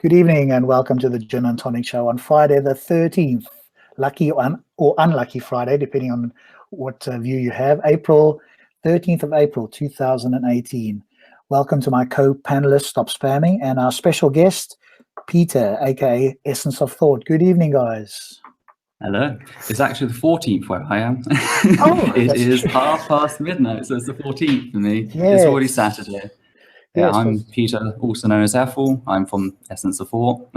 Good evening and welcome to the Gin and Tonic Show on Friday the 13th. Lucky or unlucky Friday, depending on what view you have. 13th of April, 2018. Welcome to my co-panelist, Stopspamming, and our special guest, Peter, aka Essence of Thought. Good evening, guys. Hello. It's actually the 14th where I am. Oh, it is past midnight, so it's the 14th for me. Yes. It's already Saturday. Yeah, yes, I'm Peter, also known as Ethel. I'm from Essence of Thought.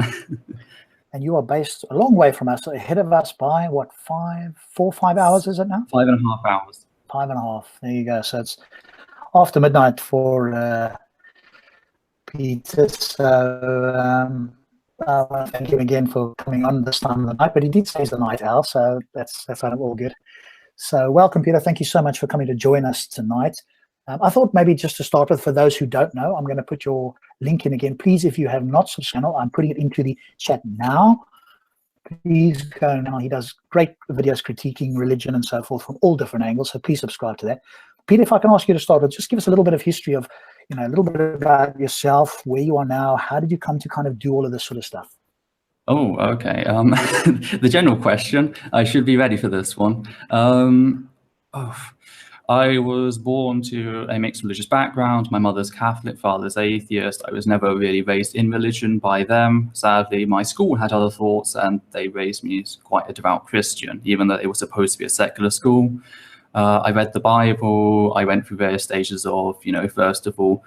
And you are based a long way from us, ahead of us by what, 5 hours is it now? 5.5 hours. 5.5. There you go. So it's after midnight for Peter. So I want to thank him again for coming on this time of the night, but he did say he's the night owl, so that's all good. So welcome, Peter. Thank you so much for coming to join us tonight. I thought maybe just to start with, for those who don't know, I'm going to put your link in again. Please, if you have not subscribed, I'm putting it into the chat now. Please go now. He does great videos critiquing religion and so forth from all different angles, so please subscribe to that. Peter, if I can ask you to start with, just give us a little bit of history of, a little bit about yourself, where you are now, how did you come to kind of do all of this sort of stuff? Oh, okay. The general question, I should be ready for this one. I was born to a mixed religious background. My mother's Catholic, father's atheist. I was never really raised in religion by them. Sadly, my school had other thoughts and they raised me as quite a devout Christian, even though it was supposed to be a secular school. I read the Bible. I went through various stages of, first of all,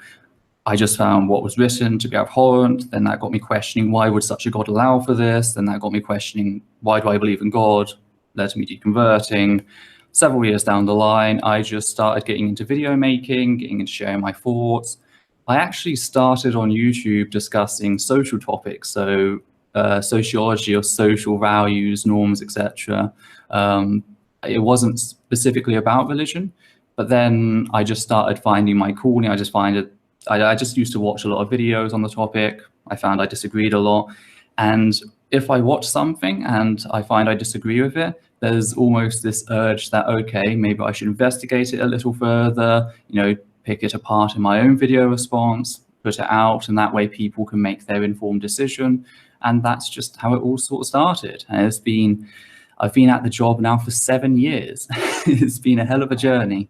I just found what was written to be abhorrent. Then that got me questioning, why would such a God allow for this? Then that got me questioning, why do I believe in God? Led to me deconverting. Several years down the line, I just started getting into video making, getting into sharing my thoughts. I actually started on YouTube discussing social topics, so sociology of social values, norms, etc. It wasn't specifically about religion, but then I just started finding my calling. I just used to watch a lot of videos on the topic. I found I disagreed a lot. And if I watch something and I find I disagree with it, there's almost this urge that, okay, maybe I should investigate it a little further, pick it apart in my own video response, put it out, and that way people can make their informed decision. And that's just how it all sort of started. And I've been at the job now for 7 years. It's been a hell of a journey.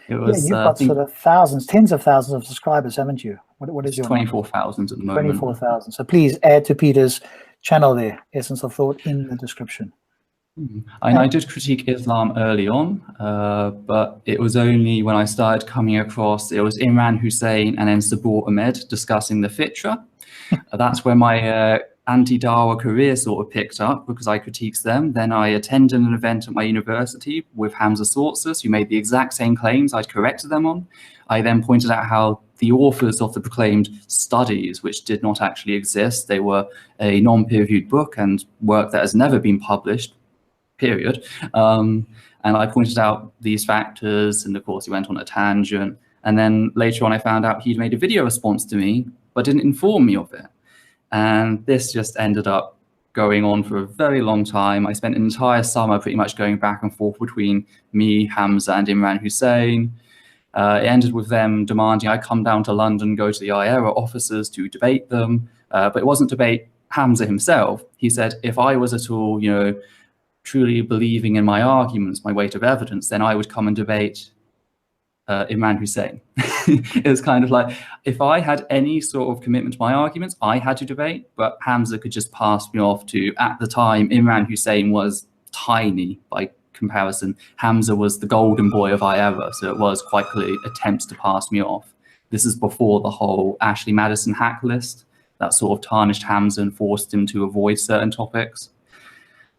You've got sort of thousands, tens of thousands of subscribers, haven't you? What is your 24,000 at the moment. 24,000. So please add to Peter's channel there, Essence of Thought, in the description. I did critique Islam early on, but it was only when I started coming across, it was Imran Hussein and then Sabur Ahmed discussing the fitra. That's where my anti-Dawah career sort of picked up, because I critiqued them. Then I attended an event at my university with Hamza, who made the exact same claims I'd corrected them on. I then pointed out how the authors of the proclaimed studies, which did not actually exist, they were a non-peer-reviewed book and work that has never been published, period. And I pointed out these factors, and of course he went on a tangent. And then later on I found out he'd made a video response to me, but didn't inform me of it. And this just ended up going on for a very long time. I spent an entire summer pretty much going back and forth between me, Hamza, and Imran Hussein. It ended with them demanding I come down to London, go to the IERA offices to debate them. But it wasn't debate Hamza himself. He said, if I was at all, truly believing in my arguments, my weight of evidence, then I would come and debate Imran Hussein. It was kind of like, if I had any sort of commitment to my arguments, I had to debate, but Hamza could just pass me off to, at the time, Imran Hussein was tiny by comparison. Hamza was the golden boy of IERA, so it was quite clearly attempts to pass me off. This is before the whole Ashley Madison hack list that sort of tarnished Hamza and forced him to avoid certain topics.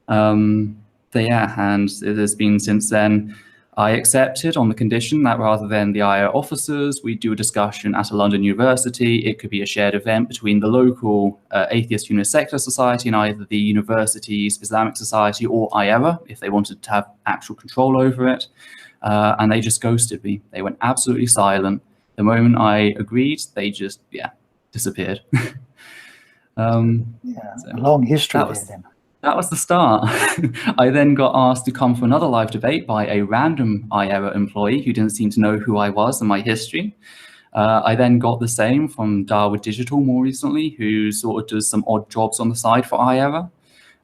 But yeah, and it has been since then. I accepted on the condition that rather than the IERA officers, we do a discussion at a London university. It could be a shared event between the local atheist humanist secular society and either the university's Islamic society or IERA, if they wanted to have actual control over it. And they just ghosted me. They went absolutely silent. The moment I agreed, they just, disappeared. A long history there then. That was the start. I then got asked to come for another live debate by a random IERA employee who didn't seem to know who I was and my history. I then got the same from Dawah Digital more recently, who sort of does some odd jobs on the side for IERA.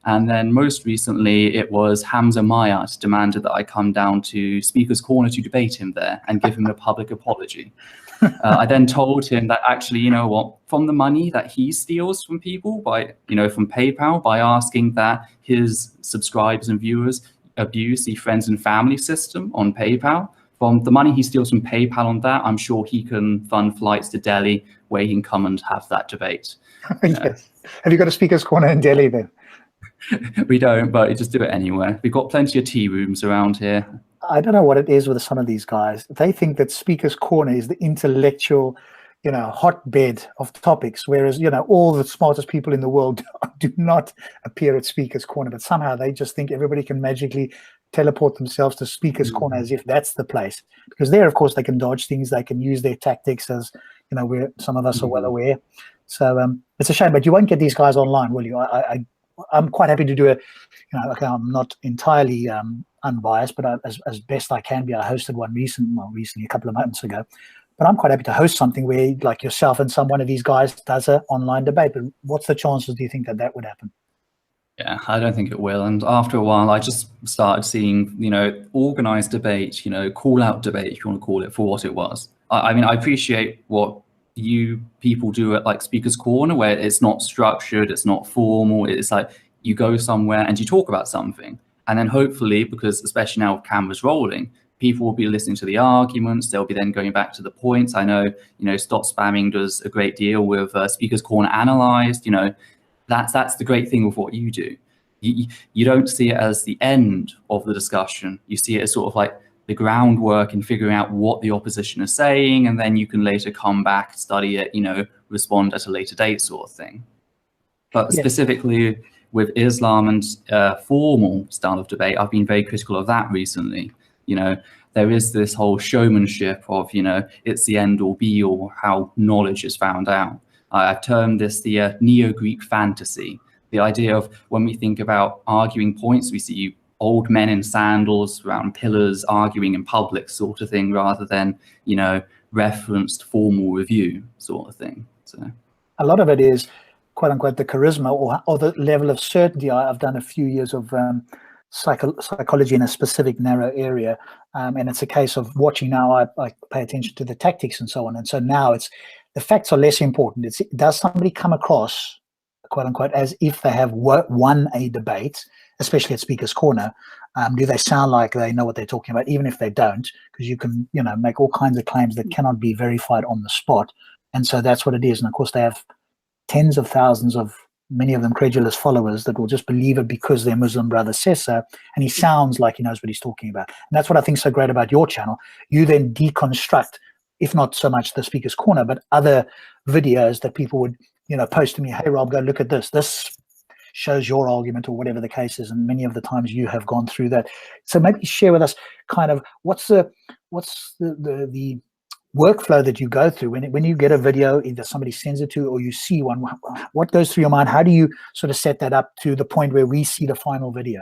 And then most recently, it was Hamza Myatt demanded that I come down to Speaker's Corner to debate him there and give him a public apology. I then told him that actually, you know what, from the money that he steals from people by, from PayPal, by asking that his subscribers and viewers abuse the friends and family system on PayPal, from the money he steals from PayPal on that, I'm sure he can fund flights to Delhi where he can come and have that debate. Yes. Have you got a Speaker's Corner in Delhi then? We don't, but you just do it anywhere. We've got plenty of tea rooms around here. I don't know what it is with some of these guys. They think that Speaker's Corner is the intellectual, hotbed of topics, whereas, all the smartest people in the world do not appear at Speaker's Corner, but somehow they just think everybody can magically teleport themselves to Speaker's Corner as if that's the place. Because there, of course, they can dodge things, they can use their tactics, as, where some of us are well aware. So it's a shame, but you won't get these guys online, will you? I'm quite happy to do okay, I'm not entirely unbiased, but as best I can be. I hosted one recently, a couple of months ago. But I'm quite happy to host something where, like yourself and one of these guys does an online debate. But what's the chances, do you think, that would happen? Yeah, I don't think it will. And after a while, I just started seeing, organized debate, call-out debate, if you want to call it, for what it was. I mean, I appreciate what you people do at like Speaker's Corner, where it's not structured, it's not formal, it's like you go somewhere and you talk about something. And then hopefully, because especially now with cameras rolling, people will be listening to the arguments, they'll be then going back to the points. I know, Stopspamming does a great deal with Speaker's Corner Analyzed, that's the great thing with what you do. You don't see it as the end of the discussion. You see it as sort of like the groundwork in figuring out what the opposition is saying, and then you can later come back, study it, respond at a later date sort of thing. But yes. Specifically with Islam and formal style of debate, I've been very critical of that recently. There is this whole showmanship of, it's the end all be all, how knowledge is found out. I've termed this the Neo-Greek fantasy, the idea of when we think about arguing points, we see old men in sandals around pillars arguing in public sort of thing, rather than, referenced formal review sort of thing. So a lot of it is, quote unquote, the charisma or the level of certainty. I've done a few years of psychology in a specific narrow area, and it's a case of watching now. I pay attention to the tactics and so on, and so now it's the facts are less important. Does somebody come across, quote unquote, as if they have won a debate, especially at Speaker's Corner? Do they sound like they know what they're talking about, even if they don't? Because you can, make all kinds of claims that cannot be verified on the spot, and so that's what it is. And of course, they have tens of thousands of, many of them credulous followers that will just believe it because their Muslim brother says so, and he sounds like he knows what he's talking about. And that's what I think is so great about your channel. You then deconstruct, if not so much the Speaker's Corner, but other videos that people would, post to me, hey Rob, go look at this. This shows your argument, or whatever the case is. And many of the times you have gone through that. So maybe share with us kind of what's the workflow that you go through when you get a video, either somebody sends it to you or you see one. What goes through your mind? How do you sort of set that up to the point where we see the final video?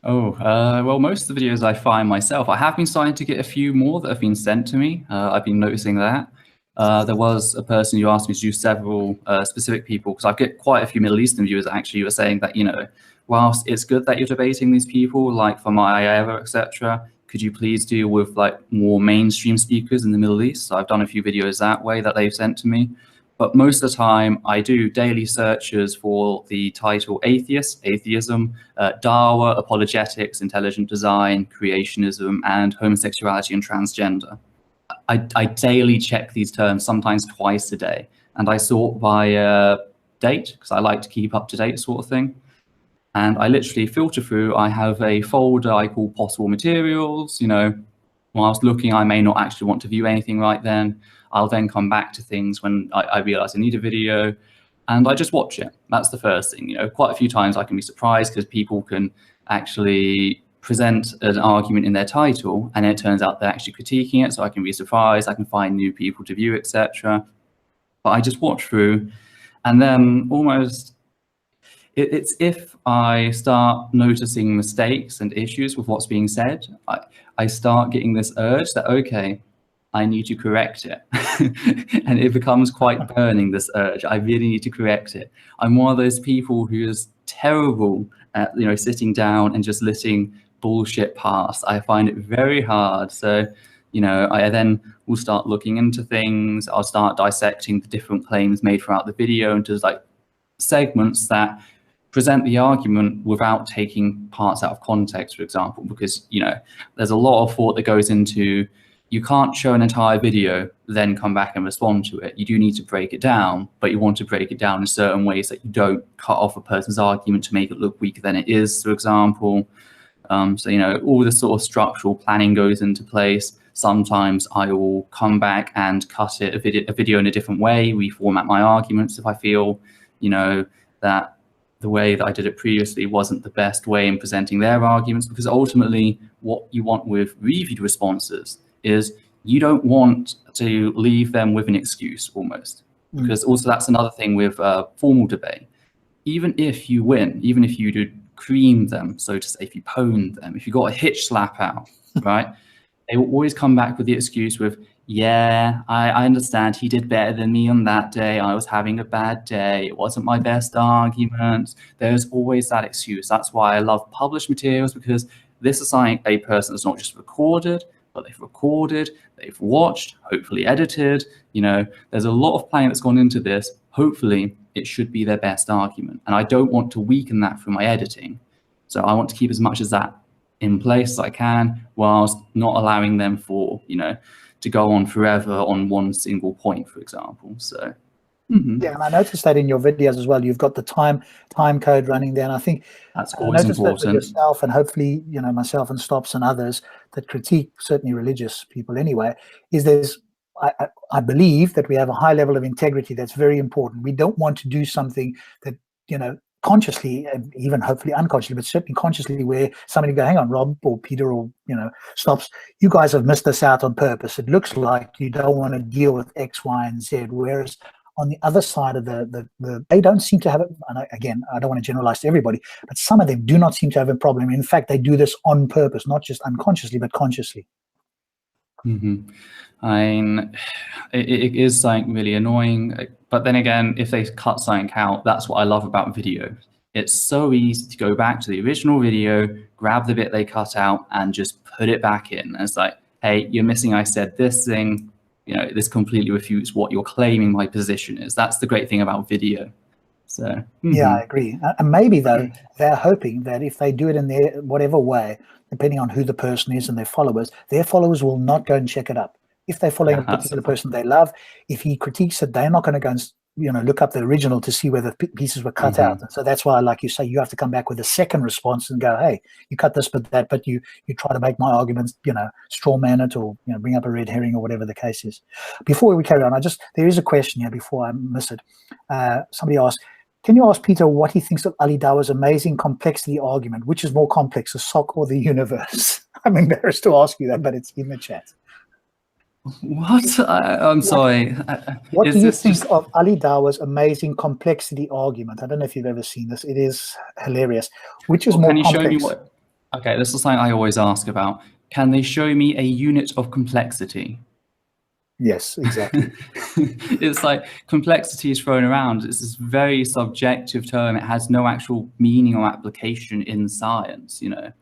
Well, most of the videos I find myself. I have been starting to get a few more that have been sent to me. I've been noticing that. There was a person who asked me to do several specific people, because I get quite a few Middle Eastern viewers actually who are saying that, whilst it's good that you're debating these people, like from IERA, etc., could you please deal with like more mainstream speakers in the Middle East? So I've done a few videos that way that they've sent to me. But most of the time, I do daily searches for the title atheist, atheism, Dawah, apologetics, intelligent design, creationism, and homosexuality and transgender. I daily check these terms, sometimes twice a day. And I sort by date, because I like to keep up to date sort of thing. And I literally filter through. I have a folder I call possible materials. Whilst looking, I may not actually want to view anything right then. I'll then come back to things when I realize I need a video, and I just watch it. That's the first thing. Quite a few times I can be surprised because people can actually present an argument in their title, and it turns out they're actually critiquing it. So I can be surprised. I can find new people to view, etc. But I just watch through, and then almost it's if I start noticing mistakes and issues with what's being said, I start getting this urge that, okay, I need to correct it. And it becomes quite burning, this urge. I really need to correct it. I'm one of those people who is terrible at, you know, sitting down and just letting bullshit pass. I find it very hard. So, you know, I then will start looking into things. I'll start dissecting the different claims made throughout the video into like segments that present the argument without taking parts out of context, for example, because, you know, there's a lot of thought that goes into, you can't show an entire video, then come back and respond to it. You do need to break it down, but you want to break it down in certain ways that you don't cut off a person's argument to make it look weaker than it is, for example. So, you know, all this sort of structural planning goes into place. Sometimes I will come back and cut it, a video in a different way, reformat my arguments if I feel, you know, that the way that I did it previously wasn't the best way in presenting their arguments, because ultimately what you want with reviewed responses is you don't want to leave them with an excuse almost. Because also that's another thing with formal debate. Even if you win, even if you do cream them, so to say, if you pwn them, if you got a hitch slap out, right? They will always come back with the excuse with, yeah, I understand he did better than me on that day. I was having a bad day. It wasn't my best argument. There's always that excuse. That's why I love published materials, because this is something a person has not just recorded, but they've recorded, they've watched, hopefully edited. You know, there's a lot of planning that's gone into this. Hopefully it should be their best argument. And I don't want to weaken that through my editing. So I want to keep as much as that in place as I can, whilst not allowing them for, you know, to go on forever on one single point, for example. So yeah, and I noticed that in your videos as well. You've got the time code running there, and I think that's always important. That with yourself, and hopefully, you know, myself and Stops and others that critique certainly religious people anyway, is there's I believe that we have a high level of integrity that's very important. We don't want to do something that, you know, consciously, even hopefully unconsciously, but certainly consciously, where somebody go, hang on, Rob or Peter or, you know, Stops, you guys have missed this out on purpose. It looks like you don't want to deal with X, Y, and Z, whereas on the other side of they don't seem to have it. And again, I don't want to generalize to everybody, but some of them do not seem to have a problem. In fact, they do this on purpose, not just unconsciously, but consciously. I mean, it is something really annoying, but then again, if they cut something out, that's what I love about video. It's so easy to go back to the original video, grab the bit they cut out, and just put it back in. And it's like, hey, you're missing, I said this thing, you know, this completely refutes what you're claiming my position is. That's the great thing about video. So yeah, I agree. And maybe though, they're hoping that if they do it in their whatever way, depending on who the person is and their followers will not go and check it up. If they're following a particular person they love, if he critiques it, they're not going to go and, you know, look up the original to see where the pieces were cut out. And so that's why, like you say, you have to come back with a second response and go, hey, you cut this but that, but you try to make my arguments, you know, straw man it, or, you know, bring up a red herring or whatever the case is. Before we carry on, there is a question here before I miss it. Somebody asked, can you ask Peter what he thinks of Ali Dawah's amazing complexity argument? Which is more complex, a sock or the universe? I'm embarrassed to ask you that, but it's in the chat. What? I'm sorry. What do you think of Ali Dawah's amazing complexity argument? I don't know if you've ever seen this. It is hilarious. Which is more complex? Can you show me what? Okay, this is something I always ask about. Can they show me a unit of complexity? Yes, exactly. It's like complexity is thrown around. It's this very subjective term. It has no actual meaning or application in science. You know,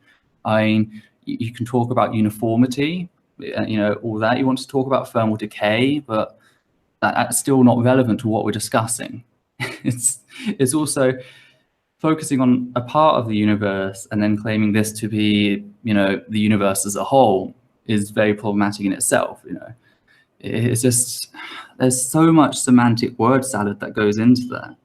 I mean, you can talk about uniformity, you know, all that. You want to talk about thermal decay, but that's still not relevant to what we're discussing. It's also focusing on a part of the universe and then claiming this to be, you know, the universe as a whole is very problematic in itself. You know, it's just, there's so much semantic word salad that goes into that.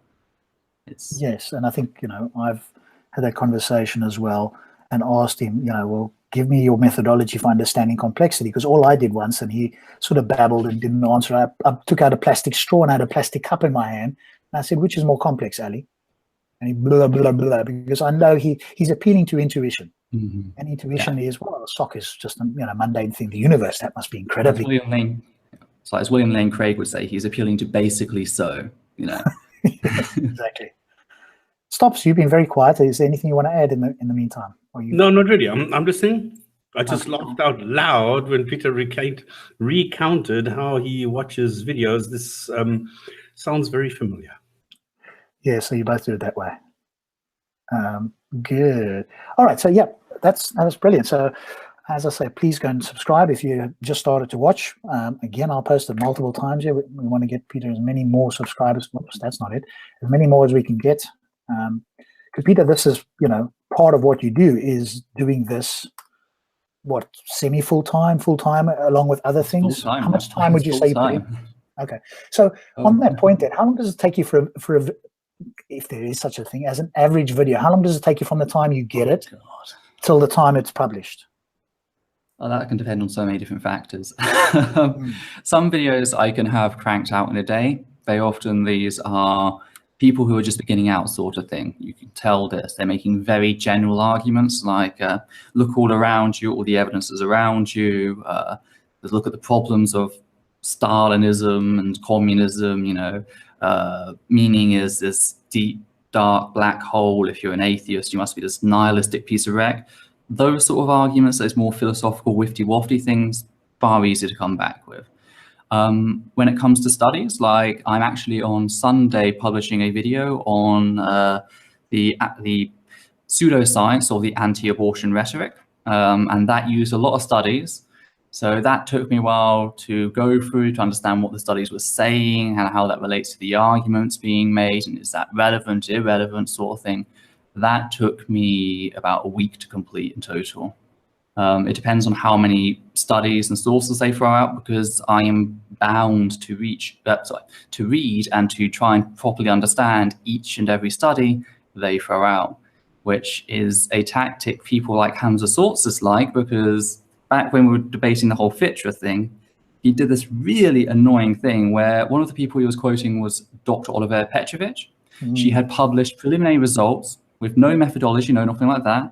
Yes, and I think, you know, I've had that conversation as well and asked him, you know, well, give me your methodology for understanding complexity, because all I did once, and he sort of babbled and didn't answer. I took out a plastic straw and I had a plastic cup in my hand, and I said, which is more complex, Ali? And he blah, blah, blah, because I know he's appealing to intuition. And intuition is, well, a sock is just a, you know, mundane thing. The universe, that must be incredibly... So as William Lane Craig would say, he's appealing to basically so, you know. Exactly. Stops, you've been very quiet. Is there anything you want to add in the meantime? No, not really. I'm listening. I just laughed out loud when Peter recounted how he watches videos. This sounds very familiar. Yeah, so you both do it that way. Good. All right, so yeah, that was brilliant. So as I say, please go and subscribe if you just started to watch. Again, I'll post it multiple times here. We want to get Peter as many more subscribers. Oops, that's not it. As many more as we can get. Because Peter, this is, part of what you do is doing this, what, full-time, along with other things? Full-time. How much time would you say you put in? Okay. So on that point then, how long does it take you for if there is such a thing as an average video, how long does it take you from the time you get it till the time it's published? Well, that can depend on so many different factors. Some videos I can have cranked out in a day. Very often these are people who are just beginning out sort of thing. You can tell this. They're making very general arguments like, look all around you, all the evidence is around you. Look at the problems of Stalinism and communism, meaning is this deep, dark black hole. If you're an atheist, you must be this nihilistic piece of wreck. Those sort of arguments, those more philosophical, wifty-wafty things, far easier to come back with. When it comes to studies, like I'm actually on Sunday publishing a video on the pseudoscience or the anti-abortion rhetoric, and that used a lot of studies. So that took me a while to go through to understand what the studies were saying and how that relates to the arguments being made, and is that relevant, irrelevant sort of thing. That took me about a week to complete in total. It depends on how many studies and sources they throw out, because I am bound to read and to try and properly understand each and every study they throw out, which is a tactic people like Hamza sorts dislike, because back when we were debating the whole fitra thing, he did this really annoying thing where one of the people he was quoting was Dr. Oliver Petrovich. She had published preliminary results with no methodology, nothing like that,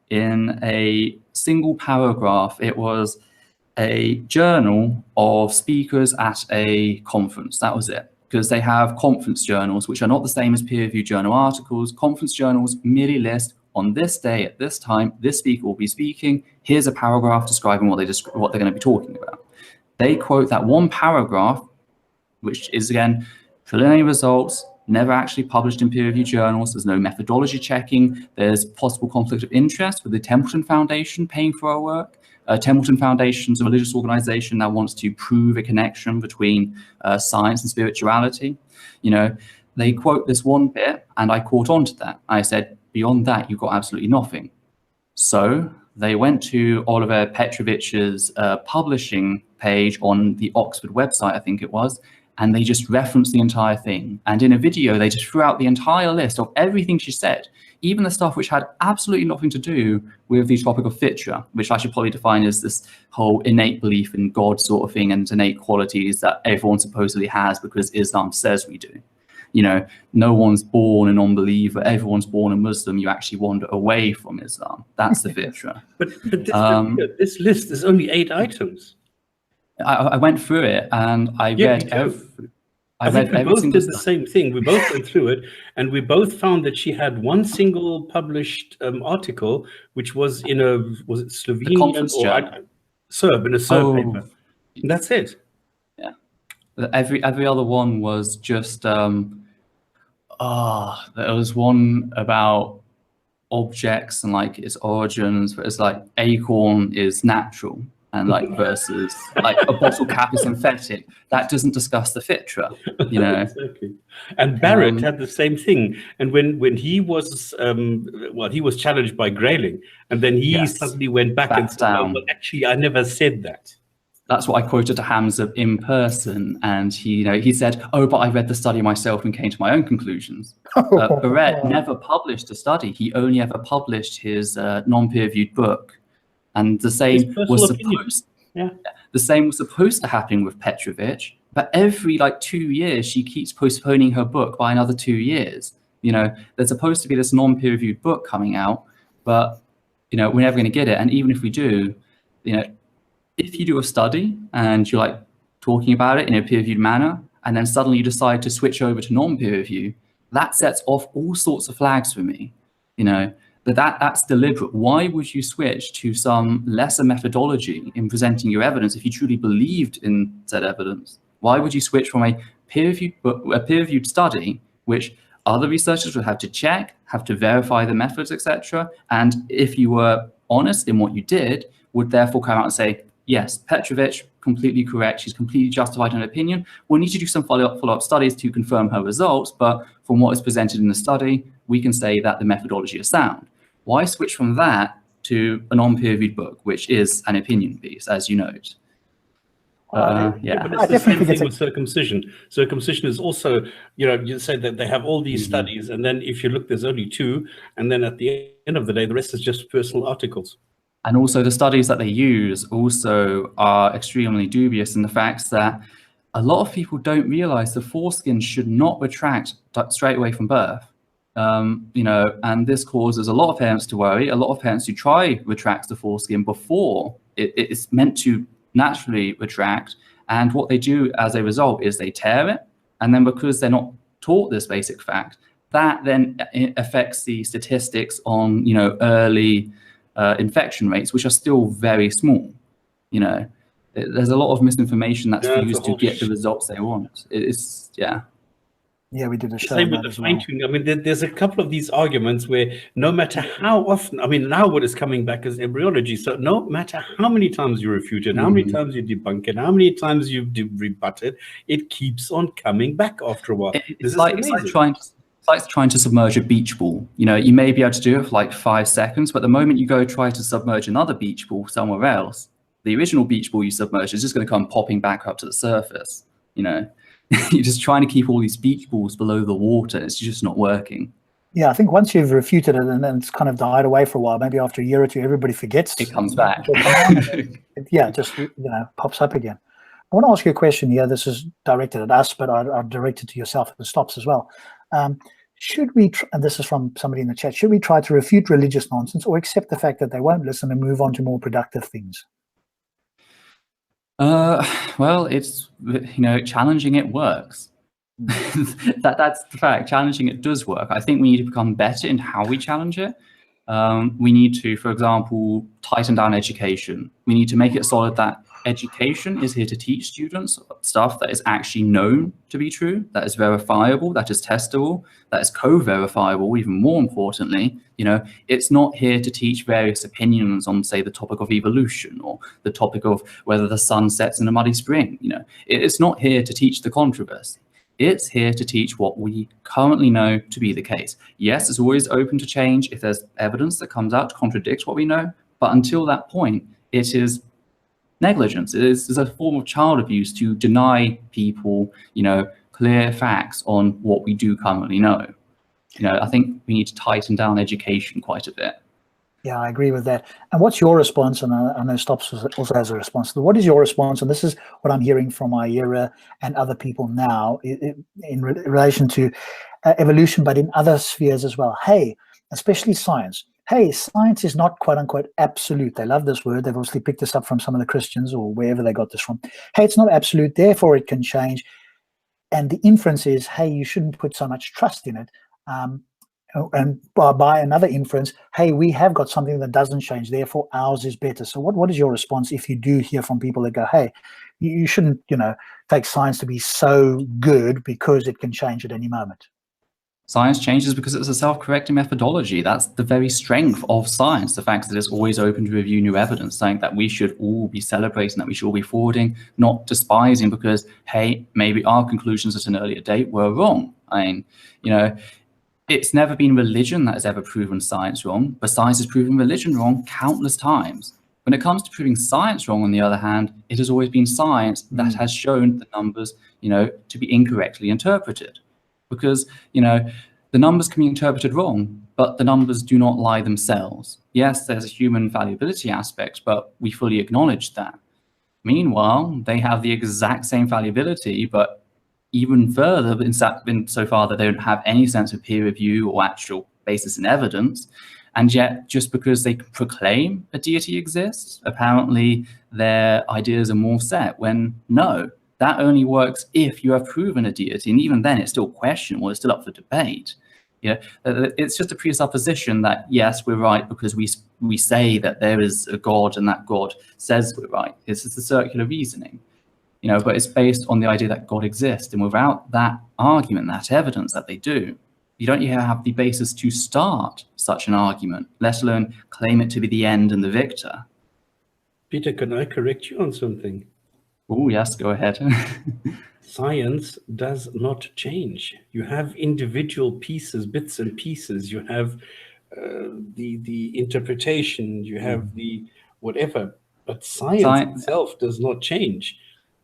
in a single paragraph. It was a journal of speakers at a conference. That was it. Because they have conference journals, which are not the same as peer-reviewed journal articles. Conference journals merely list, on this day at this time, this speaker will be speaking. Here's a paragraph describing what they're going to be talking about. They quote that one paragraph, which is, again, preliminary results, never actually published in peer-reviewed journals. There's no methodology checking. There's possible conflict of interest with the Templeton Foundation paying for our work. Templeton Foundation is a religious organization that wants to prove a connection between science and spirituality. They quote this one bit, and I caught on to that. I said, beyond that, you've got absolutely nothing. So they went to Oliver Petrovich's publishing page on the Oxford website, I think it was, and they just referenced the entire thing. And in a video, they just threw out the entire list of everything she said, even the stuff which had absolutely nothing to do with the topic of fitra, which I should probably define as this whole innate belief in God sort of thing and innate qualities that everyone supposedly has because Islam says we do. No one's born a non-believer, everyone's born a Muslim, you actually wander away from Islam. That's the fitra. But this list is only 8 items. I went through it and I read every. I think we both did the same thing. We both went through it, and we both found that she had one single published article, which was in was it Slovenian or Serb, in a Serb paper. And that's it. Yeah. Every other one was just there was one about objects and like its origins, but it's like acorn is natural. And versus a bottle cap is synthetic. That doesn't discuss the fitra, Exactly. And Barrett had the same thing. And when he was he was challenged by Grayling, and then he suddenly went back and said, "No, well, actually, I never said that." That's what I quoted to Hamza in person, and he said, "Oh, but I read the study myself and came to my own conclusions." Barrett never published a study. He only ever published his non-peer-reviewed book. And the same was supposed to happen with Petrovich, but every 2 years she keeps postponing her book by another 2 years. There's supposed to be this non-peer-reviewed book coming out, but we're never going to get it. And even if we do, if you do a study and you're talking about it in a peer-reviewed manner, and then suddenly you decide to switch over to non-peer review, that sets off all sorts of flags for me. That's deliberate. Why would you switch to some lesser methodology in presenting your evidence if you truly believed in said evidence? Why would you switch from a peer-reviewed study, which other researchers would have to check, have to verify the methods, etc., and if you were honest in what you did, would therefore come out and say, yes, Petrovich, completely correct, she's completely justified in her opinion. We'll need to do some follow-up studies to confirm her results, but from what is presented in the study, we can say that the methodology is sound. Why switch from that to a non-peer-reviewed book, which is an opinion piece, as you note? Yeah, but it's the same thing with circumcision. Circumcision is also, you said that they have all these studies, and then if you look, there's only 2, and then at the end of the day, the rest is just personal articles. And also the studies that they use also are extremely dubious in the fact that a lot of people don't realize the foreskin should not retract straight away from birth. And this causes a lot of parents to worry. A lot of parents who try retract the foreskin before it's meant to naturally retract, and what they do as a result is they tear it, and then because they're not taught this basic fact, that then affects the statistics on early infection rates, which are still very small. There's a lot of misinformation that's used to get the results they want. Yeah, we did a show. Same with the fine-tuning. I mean, there's a couple of these arguments where no matter how often, I mean, now what is coming back is embryology. So no matter how many times you refute it, how many times you debunk it, how many times you rebut it, it keeps on coming back after a while. It's like trying to submerge a beach ball. You may be able to do it for like 5 seconds, but the moment you go try to submerge another beach ball somewhere else, the original beach ball you submerged is just going to come popping back up to the surface. You're just trying to keep all these beach balls below the water. It's just not working. Yeah, I think once you've refuted it and then it's kind of died away for a while, maybe after a year or two, everybody forgets. It comes back. It just pops up again. I want to ask you a question here. This is directed at us, but I'll direct it to yourself at the Stops as well. Should we, and this is from somebody in the chat, should we try to refute religious nonsense or accept the fact that they won't listen and move on to more productive things? Well, it's, challenging it works. That's the fact. Challenging it does work. I think we need to become better in how we challenge it. We need to, for example, tighten down education. We need to make it solid that education is here to teach students stuff that is actually known to be true, that is verifiable, that is testable, that is co-verifiable, even more importantly. It's not here to teach various opinions on, say, the topic of evolution or the topic of whether the sun sets in a muddy spring. It's not here to teach the controversy. It's here to teach what we currently know to be the case. Yes, it's always open to change if there's evidence that comes out to contradict what we know, but until that point, it is negligence. It is a form of child abuse to deny people, clear facts on what we do currently know. I think we need to tighten down education quite a bit. Yeah, I agree with that. And what's your response? And I know Stops also has a response. What is your response? And this is what I'm hearing from IERA and other people now in relation to evolution, but in other spheres as well. Hey, especially science. Hey, science is not quote unquote absolute. They love this word. They've obviously picked this up from some of the Christians or wherever they got this from. Hey, it's not absolute, therefore it can change. And the inference is, hey, you shouldn't put so much trust in it. And by another inference, hey, we have got something that doesn't change, therefore ours is better. So what is your response if you do hear from people that go, hey, you shouldn't, take science to be so good because it can change at any moment? Science changes because it's a self-correcting methodology. That's the very strength of science, the fact that it's always open to review new evidence, something that we should all be celebrating, that we should all be forwarding, not despising because, hey, maybe our conclusions at an earlier date were wrong. I mean, it's never been religion that has ever proven science wrong, but science has proven religion wrong countless times. When it comes to proving science wrong, on the other hand, it has always been science that has shown the numbers, to be incorrectly interpreted. Because, the numbers can be interpreted wrong, but the numbers do not lie themselves. Yes, there's a human fallibility aspect, but we fully acknowledge that. Meanwhile, they have the exact same fallibility, but even further insofar that they don't have any sense of peer review or actual basis in evidence. And yet, just because they proclaim a deity exists, apparently their ideas are more set, when no. That only works if you have proven a deity, and even then it's still questionable, it's still up for debate. It's just a presupposition that, yes, we're right because we say that there is a God and that God says we're right. This is the circular reasoning, but it's based on the idea that God exists. And without that argument, that evidence that they do, you don't even have the basis to start such an argument, let alone claim it to be the end and the victor. Peter, can I correct you on something? Oh, yes, go ahead. Science does not change. You have individual pieces, bits and pieces. You have the interpretation, you have the whatever, but science itself does not change.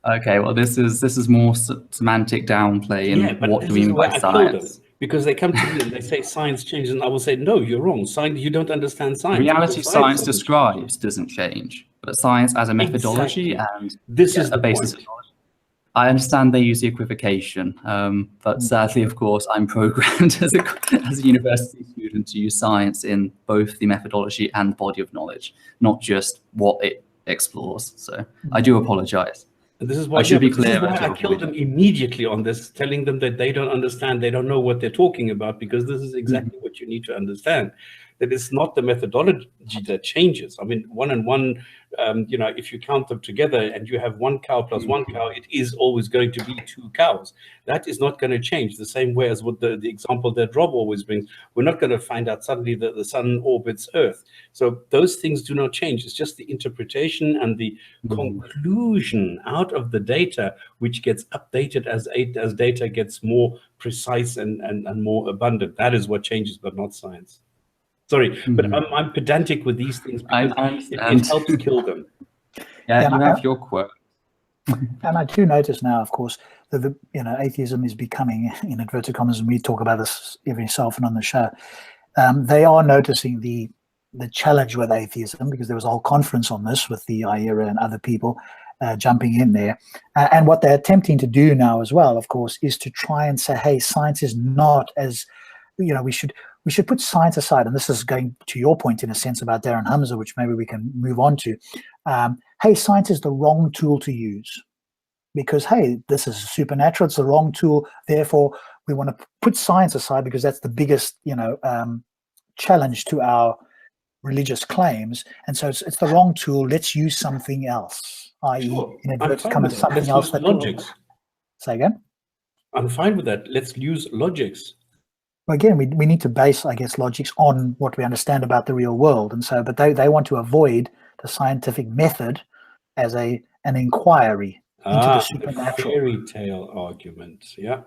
Okay, well, this is more semantic downplay in what do we mean by science. Because they come to me and they say science changes, and I will say, no, you're wrong. Science, you don't understand science. Reality science describes doesn't change, but science as a methodology and this is the basis of knowledge. I understand they use the equivocation, but sadly, of course, I'm programmed as a university student to use science in both the methodology and the body of knowledge, not just what it explores. So I do apologize. And this is why, I should be clear. I killed them immediately on this, telling them that they don't understand, they don't know what they're talking about, because this is exactly what you need to understand. That it's not the methodology that changes. I mean, 1 and 1, if you count them together and you have 1 cow plus 1 cow, it is always going to be 2 cows. That is not going to change, the same way as what the example that Rob always brings. We're not going to find out suddenly that the sun orbits Earth. So those things do not change. It's just the interpretation and the conclusion out of the data, which gets updated as data gets more precise and more abundant. That is what changes, but not science. Sorry, but I'm pedantic with these things because it helps kill them. Yeah, you have your quote. And I do notice now, of course, that atheism is becoming, in inverted commas, and we talk about this every so often on the show. They are noticing the challenge with atheism, because there was a whole conference on this with the IERA and other people jumping in there. And what they're attempting to do now as well, of course, is to try and say, hey, science is not as, we should put science aside. And this is going to your point in a sense about Darren Hamza, which maybe we can move on to. Hey, science is the wrong tool to use because, hey, this is supernatural. It's the wrong tool. Therefore, we want to put science aside because that's the biggest, challenge to our religious claims. And so it's the wrong tool. Let's use something else, i.e., in inverted commas, something else. That logics. Say again? I'm fine with that. Let's use logics. Well, again, we need to base, I guess, logics on what we understand about the real world. And so, but they want to avoid the scientific method as an inquiry into the supernatural. The fairy tale argument, yeah.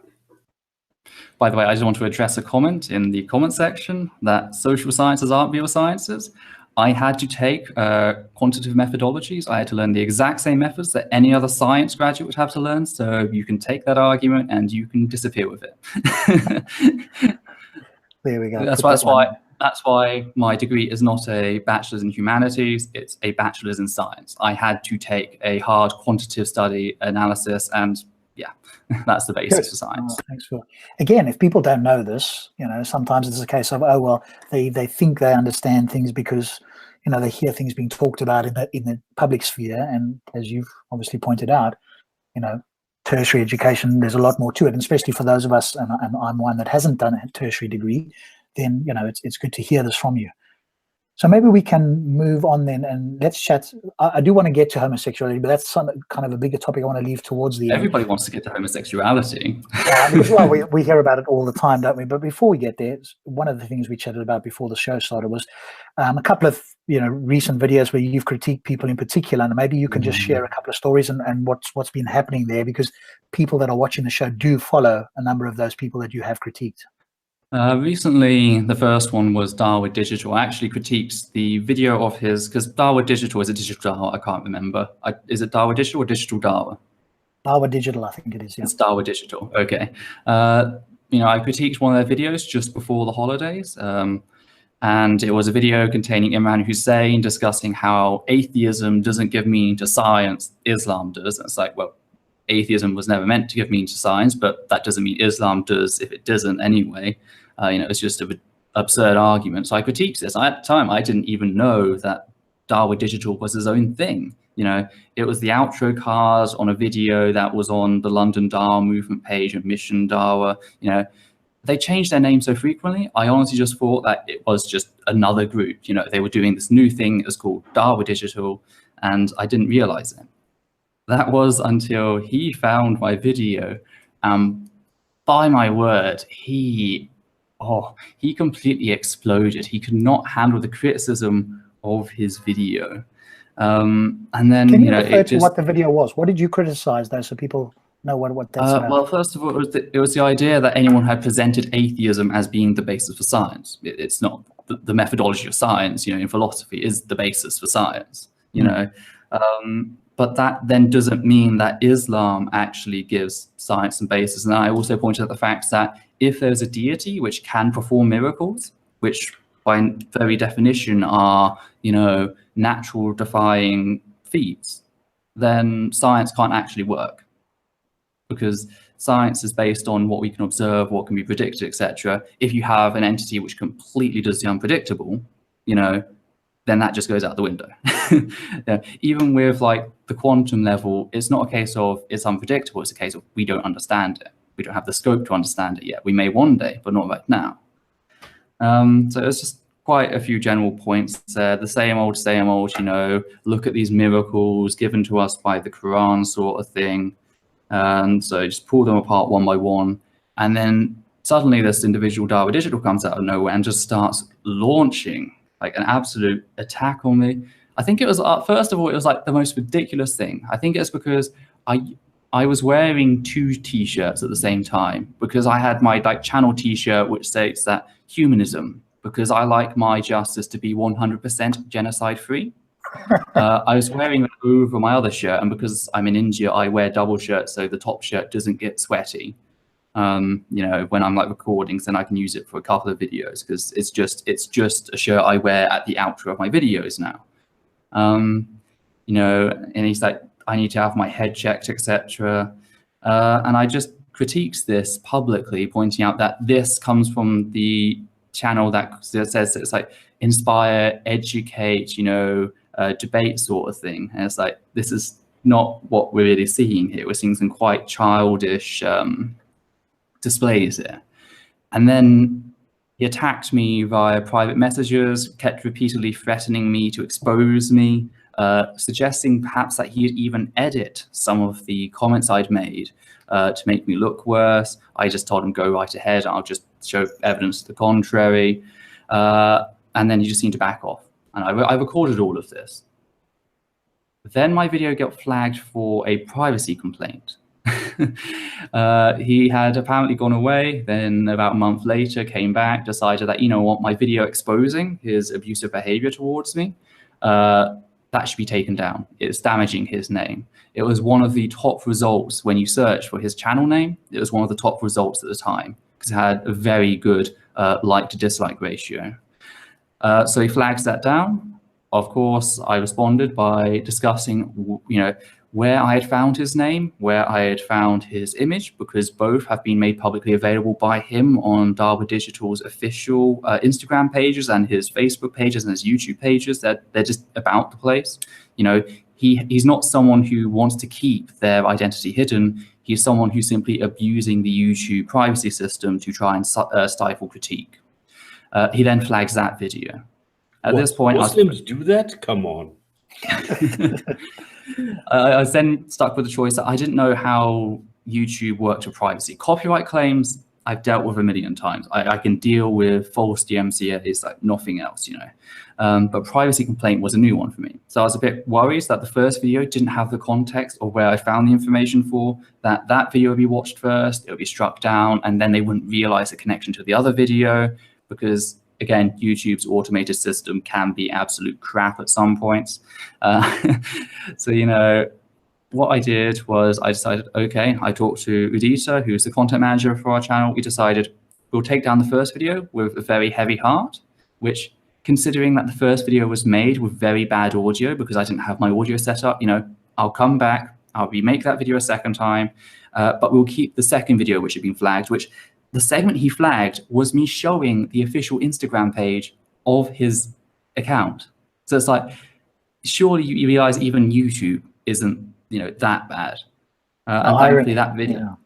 By the way, I just want to address a comment in the comment section that social sciences aren't real sciences. I had to take quantitative methodologies. I had to learn the exact same methods that any other science graduate would have to learn. So you can take that argument and you can disappear with it. There we go. That's why my degree is not a bachelor's in humanities. It's a bachelor's in science. I had to take a hard quantitative study analysis, and yeah, that's the basis for science. Thanks for. Again, if people don't know this, sometimes it's a case of, oh well, they think they understand things because they hear things being talked about in the public sphere, and as you've obviously pointed out, tertiary education, there's a lot more to it, and especially for those of us, and I'm one that hasn't done a tertiary degree, then it's good to hear this from you. So maybe we can move on then, and let's chat. I do want to get to homosexuality, but that's kind of a bigger topic I want to leave towards the end. Everybody wants to get to homosexuality. Because, well, we hear about it all the time, don't we? But before we get there, one of the things we chatted about before the show started was a couple of recent videos where you've critiqued people in particular, and maybe you can just share a couple of stories and what's been happening there, because people that are watching the show do follow a number of those people that you have critiqued. Recently, the first one was Dawah Digital. I actually critiqued the video of his, because Dawah Digital is a digital Dawah, I can't remember. Is it Dawah Digital or Digital Dawah? Dawah Digital, I think it is, yeah. It's Dawah Digital, okay. I critiqued one of their videos just before the holidays, and it was a video containing Imran Hussein discussing how atheism doesn't give meaning to science, Islam does. And it's like, well, atheism was never meant to give meaning to science, but that doesn't mean Islam does if it doesn't anyway. It's just an absurd argument. So I critiqued this. At the time, I didn't even know that Dawah Digital was his own thing. It was the outro card on a video that was on the London Dawah movement page and Mission Dawah. they changed their name so frequently, I honestly just thought that it was just another group. You know, they were doing this new thing. It was called Dawah Digital, and I didn't realize it. That was until he found my video. By my word, he completely exploded. He could not handle the criticism of his video. And then, can you refer to what the video was? What did you criticize, though, so people know what that's about? Well, first of all, it was the idea that anyone had presented atheism as being the basis for science. It's not. The methodology of science, you know, in philosophy is the basis for science, you know. But that then doesn't mean that Islam actually gives science some basis. And I also pointed out the fact that if there's a deity which can perform miracles, which by very definition are, you know, natural defying feats, then science can't actually work. Because science is based on what we can observe, what can be predicted, etc. If you have an entity which completely does the unpredictable, you know, then that just goes out the window. Yeah. Even with like the quantum level, it's not a case of it's unpredictable, it's a case of we don't understand it. We don't have the scope to understand it yet. We may one day, but not right now. So it's just quite a few general points there. The same old, you know, look at these miracles given to us by the Quran sort of thing. And so just pull them apart one by one. And then suddenly this individual Dawah Digital comes out of nowhere and just starts launching like an absolute attack on me. I think it was, first of all, it was like the most ridiculous thing. I think it's because I was wearing 2 t-shirts at the same time, because I had my like channel t-shirt which states that humanism, because I like my justice to be 100% genocide free. I was wearing it over my other shirt, and because I'm in India, I wear double shirts so the top shirt doesn't get sweaty. You know, when I'm like recording, then I can use it for a couple of videos, because it's just a shirt I wear at the outro of my videos now. You know, and he's like, I need to have my head checked, etc. And I just critiques this publicly, pointing out that this comes from the channel that says it's like inspire, educate, you know, debate sort of thing. And it's like, this is not what we're really seeing here. We're seeing some quite childish displays here. And then he attacked me via private messages, kept repeatedly threatening me to expose me, suggesting perhaps that he'd even edit some of the comments I'd made to make me look worse. I just told him, go right ahead, I'll just show evidence to the contrary. And then he just seemed to back off. And I recorded all of this. Then my video got flagged for a privacy complaint. He had apparently gone away, then about a month later came back, decided that, you know what, my video exposing his abusive behavior towards me, that should be taken down. It's damaging his name. It was one of the top results when you search for his channel name. It was one of the top results at the time because it had a very good like to dislike ratio. So he flags that down. Of course, I responded by discussing, you know, where I had found his name, where I had found his image, because both have been made publicly available by him on Dawah Digital's official Instagram pages and his Facebook pages and his YouTube pages. They're just about the place. You know, he's not someone who wants to keep their identity hidden. He's someone who's simply abusing the YouTube privacy system to try and stifle critique. He then flags that video. At this point, Muslims do that? Come on. I was then stuck with the choice that I didn't know how YouTube worked with privacy. Copyright claims, I've dealt with a million times. I can deal with false DMCAs like nothing else, you know. But privacy complaint was a new one for me. So I was a bit worried that the first video didn't have the context of where I found the information for, that video would be watched first, it would be struck down, and then they wouldn't realize the connection to the other video, because again, YouTube's automated system can be absolute crap at some points. So, you know, what I did was I decided, okay, I talked to Udita, who's the content manager for our channel. We decided we'll take down the first video with a very heavy heart, which, considering that the first video was made with very bad audio because I didn't have my audio set up, you know, I'll come back, I'll remake that video a second time, but we'll keep the second video which had been flagged, which the segment he flagged was me showing the official Instagram page of his account. So it's like, surely you realize even YouTube isn't, you know, that bad. And thankfully that video,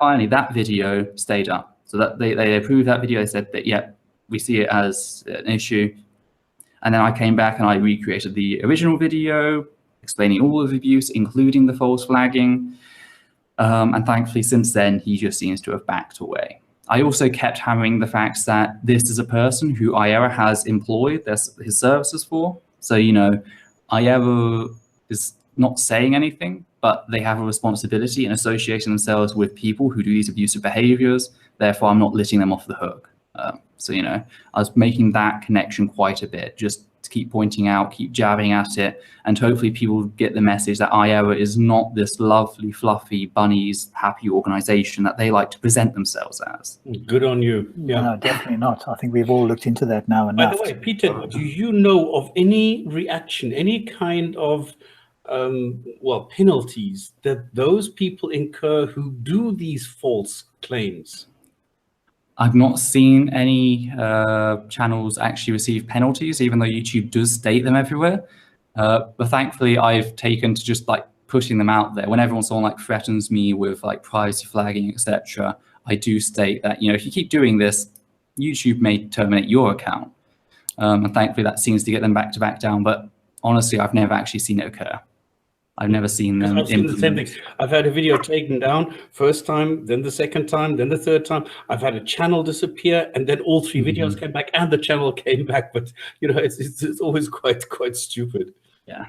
finally that video stayed up. So that they approved that video. They said that, yeah, we see it as an issue. And then I came back and I recreated the original video, explaining all of the abuse, including the false flagging. And thankfully, since then, he just seems to have backed away. I also kept hammering the facts that this is a person who IERA has employed his services for. So, you know, IERA is not saying anything, but they have a responsibility in associating themselves with people who do these abusive behaviors. Therefore, I'm not letting them off the hook. So, you know, I was making that connection quite a bit, just to keep pointing out, keep jabbing at it, and hopefully people get the message that IERA is not this lovely, fluffy, bunnies, happy organization that they like to present themselves as. Good on you. Yeah. No, definitely not. I think we've all looked into that now enough. By the way, Peter, do you know of any reaction, any kind of well, penalties that those people incur who do these false claims? I've not seen any channels actually receive penalties, even though YouTube does state them everywhere. But thankfully, I've taken to just like putting them out there. Whenever someone like threatens me with like privacy flagging, etc., I do state that, you know, if you keep doing this, YouTube may terminate your account. And thankfully, that seems to get them back down. But honestly, I've never actually seen it occur. I've never seen them. I've seen the same thing. I've had a video taken down first time, then the second time, then the third time. I've had a channel disappear, and then all three videos came back, and the channel came back. But you know, it's always quite stupid. Yeah.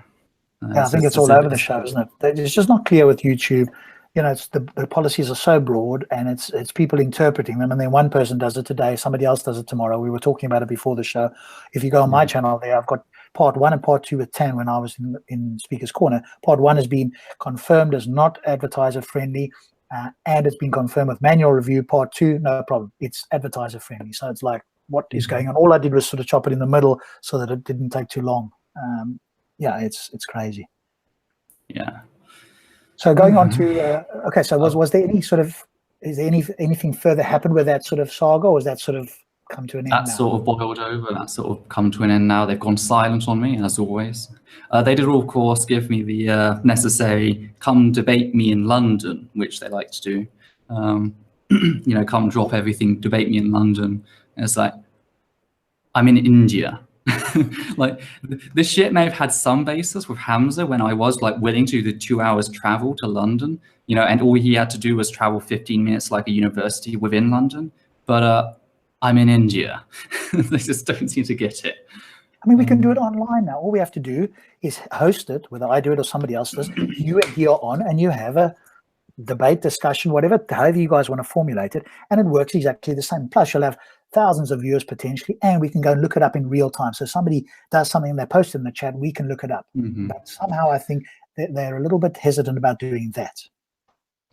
Yeah, I think it's all over the show, isn't it? It's just not clear with YouTube. You know, it's the policies are so broad, and it's people interpreting them, and then one person does it today, somebody else does it tomorrow. We were talking about it before the show. If you go on my channel there, I've got part 1 and part 2 with Tan when I was in Speaker's Corner. Part 1 has been confirmed as not advertiser friendly, and it's been confirmed with manual review. Part 2, no problem, it's advertiser friendly. So it's like, what is going on? All I did was sort of chop it in the middle so that it didn't take too long. Yeah, it's crazy. Yeah. So going on to okay, so was there any sort of, is there anything further happened with that sort of saga, or was that sort of come to an end? That's sort of boiled over. That's sort of come to an end now. They've gone silent on me, as always. They did, of course, give me the necessary "come debate me in London," which they like to do. You know, come drop everything, debate me in London. And it's like, I'm in India. Like, this shit may have had some basis with Hamza when I was like willing to do the 2 hours travel to London, you know, and all he had to do was travel 15 minutes like a university within London. But I'm in India. They just don't seem to get it. I mean, we can do it online now. All we have to do is host it, whether I do it or somebody else does. You and he are on, and you have a debate, discussion, whatever, however you guys want to formulate it, and it works exactly the same. Plus, you'll have thousands of viewers potentially, and we can go and look it up in real time. So somebody does something, they post it in the chat, we can look it up. But somehow I think that they're a little bit hesitant about doing that.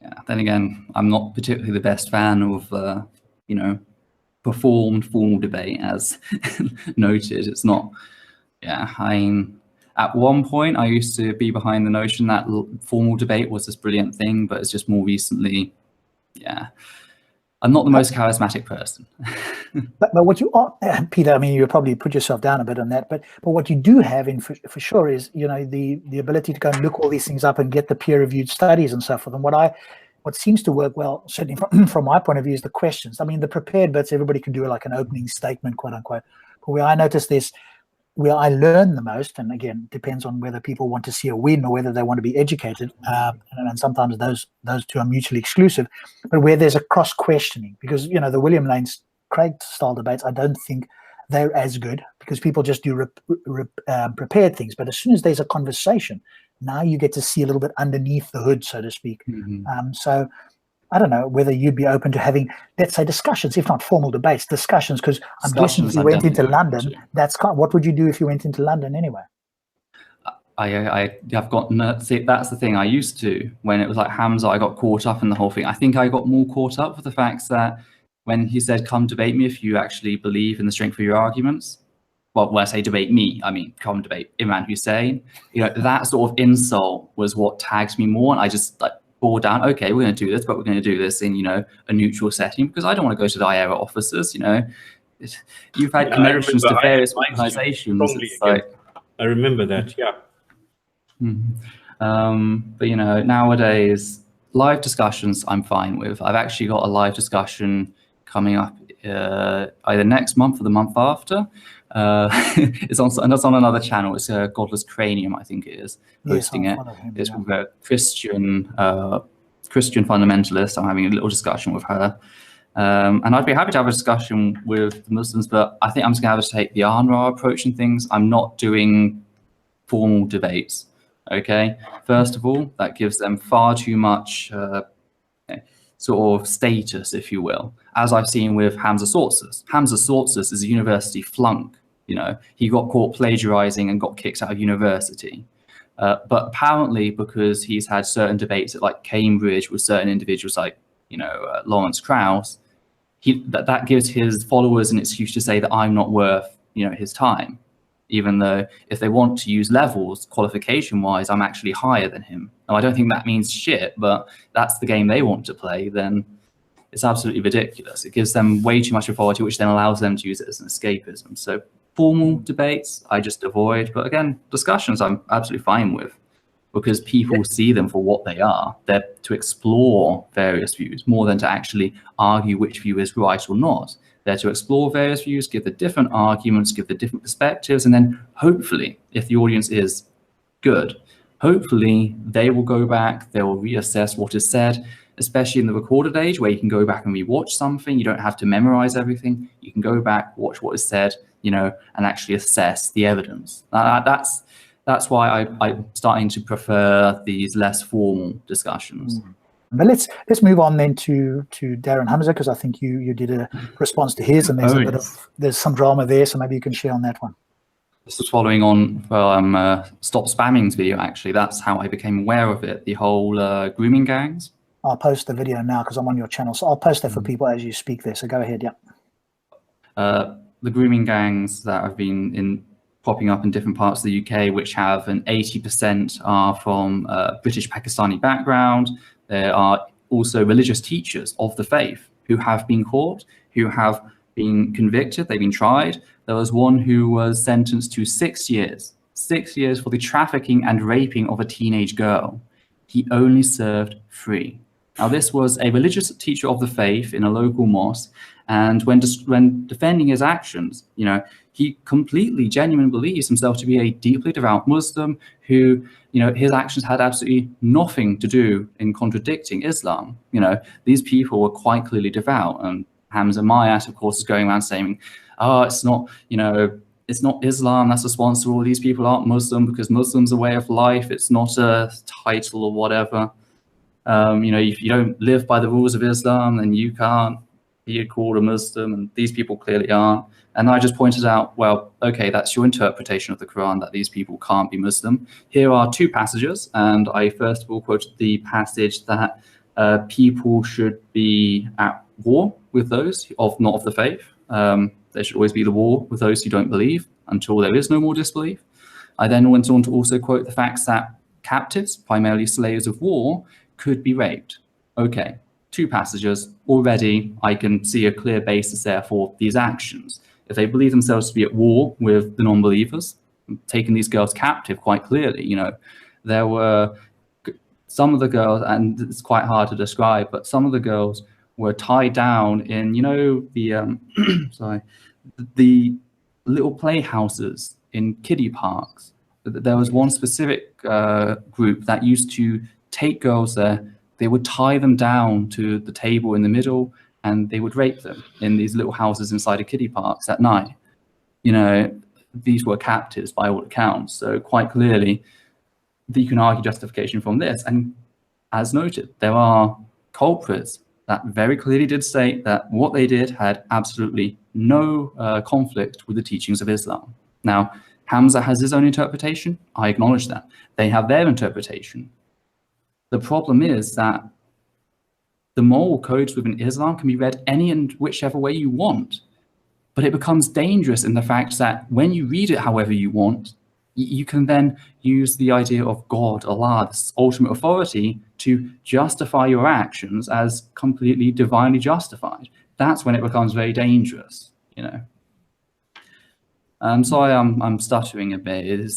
Yeah. Then again, I'm not particularly the best fan of, you know, performed formal debate, as noted. It's not, yeah, I mean, at one point I used to be behind the notion that formal debate was this brilliant thing, but it's just more recently, yeah, I'm not the most charismatic person. but what you are, Peter, I mean, you probably put yourself down a bit on that, but what you do have in for sure is, you know, the ability to go and look all these things up and get the peer-reviewed studies and so forth. And what seems to work well, certainly from my point of view, is the questions. I mean, the prepared bits, everybody can do like an opening statement, quote unquote. But where I notice this, where I learn the most, and again, depends on whether people want to see a win or whether they want to be educated, and sometimes those two are mutually exclusive, but where there's a cross-questioning, because, you know, the William Lane Craig style debates, I don't think they're as good, because people just do prepared things. But as soon as there's a conversation, now you get to see a little bit underneath the hood, so to speak. So I don't know whether you'd be open to having, let's say, discussions, if not formal debates, discussions, because I'm guessing if you went into London, that's kind of, what would you do if you went into London anyway? I've got, see, that's the thing I used to, when it was like Hamza, I got caught up in the whole thing. I think I got more caught up with the fact that when he said, come debate me if you actually believe in the strength of your arguments. Well, when I say debate me, I mean, come debate Imran Hussein. You know, that sort of insult was what tagged me more. And I just like bore down, okay, we're going to do this, but we're going to do this in, you know, a neutral setting, because I don't want to go to the IERA offices, you know. You've had connections to various organizations. I remember that, yeah. But, you know, nowadays, live discussions I'm fine with. I've actually got a live discussion coming up either next month or the month after. It's on another channel. It's Godless Cranium, I think it is, hosting it. It's with a Christian fundamentalist. I'm having a little discussion with her. And I'd be happy to have a discussion with the Muslims, but I think I'm just going to have to take the IERA approach and things. I'm not doing formal debates. Okay, first of all, that gives them far too much sort of status, if you will, as I've seen with Hamza Sortzis. Hamza Sortzis is a university flunk. You know, he got caught plagiarizing and got kicked out of university. But apparently, because he's had certain debates at like Cambridge with certain individuals like, you know, Lawrence Krauss, that gives his followers an excuse to say that I'm not worth, you know, his time. Even though if they want to use levels, qualification-wise, I'm actually higher than him. Now, I don't think that means shit, but that's the game they want to play, then it's absolutely ridiculous. It gives them way too much authority, which then allows them to use it as an escapism. So formal debates, I just avoid. But again, discussions I'm absolutely fine with, because people see them for what they are. They're to explore various views more than to actually argue which view is right or not. They're to explore various views, give the different arguments, give the different perspectives, and then hopefully, if the audience is good, hopefully they will go back, they will reassess what is said, especially in the recorded age where you can go back and rewatch something. You don't have to memorize everything. You can go back, watch what is said, you know, and actually assess the evidence. That's why I'm starting to prefer these less formal discussions. But let's move on then to Darren Hamza, because I think you did a response to his, and there's some drama there, so maybe you can share on that one. This was following on from Stop Spamming's video, actually. That's how I became aware of it, the whole grooming gangs. I'll post the video now because I'm on your channel, so I'll post that for people as you speak there, so go ahead, yeah. The grooming gangs that have been popping up in different parts of the UK, which have an 80% are from British Pakistani background. There are also religious teachers of the faith who have been caught, who have been convicted, they've been tried. There was one who was sentenced to 6 years for the trafficking and raping of a teenage girl. He only served 3. Now, this was a religious teacher of the faith in a local mosque, and when defending his actions, you know, he completely genuinely believes himself to be a deeply devout Muslim who, you know, his actions had absolutely nothing to do in contradicting Islam. You know, these people were quite clearly devout, and Hamza Myatt, of course, is going around saying, oh, it's not, you know, it's not Islam that's responsible. These people aren't Muslim because Muslim's a way of life. It's not a title or whatever. You know, if you don't live by the rules of Islam, then you can't be called a Muslim, and these people clearly aren't. And I just pointed out, well, okay, that's your interpretation of the Quran, that these people can't be Muslim. Here are 2 passages, and I first of all quoted the passage that people should be at war with those not of the faith. There should always be the war with those who don't believe until there is no more disbelief. I then went on to also quote the facts that captives, primarily slaves of war, could be raped. Okay, 2 passages. Already I can see a clear basis there for these actions. If they believe themselves to be at war with the non-believers, taking these girls captive quite clearly, you know, there were some of the girls, and it's quite hard to describe, but some of the girls were tied down in, you know, the the little playhouses in kiddie parks. There was one specific group that used to take girls there. They would tie them down to the table in the middle, and they would rape them in these little houses inside of kiddie parks at night. You know, these were captives by all accounts. So quite clearly, you can argue justification from this. And as noted, there are culprits that very clearly did state that what they did had absolutely no conflict with the teachings of Islam. Now, Hamza has his own interpretation. I acknowledge that. They have their interpretation. The problem is that the moral codes within Islam can be read any and whichever way you want, but it becomes dangerous in the fact that when you read it however you want, you can then use the idea of God, Allah, this ultimate authority, to justify your actions as completely divinely justified. That's when it becomes very dangerous, you know. I'm sorry I'm stuttering a bit.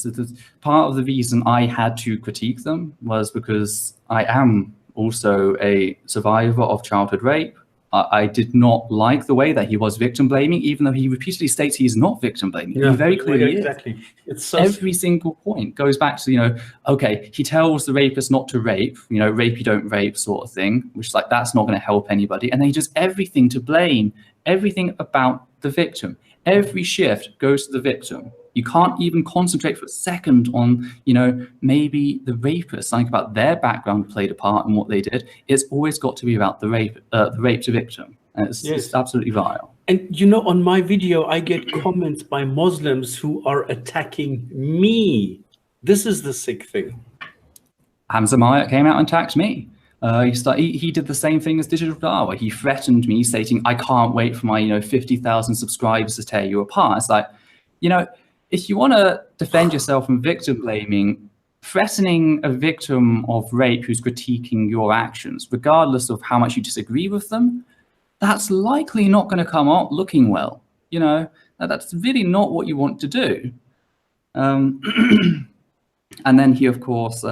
Part of the reason I had to critique them was because I am also a survivor of childhood rape. I did not like the way that he was victim blaming, even though he repeatedly states he's not victim blaming. Yeah, he very clearly exactly. is. It's so Every single point goes back to, you know, okay, he tells the rapist not to rape, you know, rape you don't rape sort of thing, which is like, that's not going to help anybody. And then he does everything to blame, everything about the victim. Every shift goes to the victim. You can't even concentrate for a second on, you know, maybe the rapist, something about their background played a part in what they did. It's always got to be about the raped victim. And it's absolutely vile. And you know, on my video, I get comments by Muslims who are attacking me. This is the sick thing. Hamza Myatt came out and attacked me. He did the same thing as Digital Dawah. He threatened me, stating, "I can't wait for my 50,000 subscribers to tear you apart." It's like, if you want to defend yourself from victim blaming, threatening a victim of rape who's critiquing your actions, regardless of how much you disagree with them, that's likely not going to come out looking well. That's really not what you want to do. And then he, of course,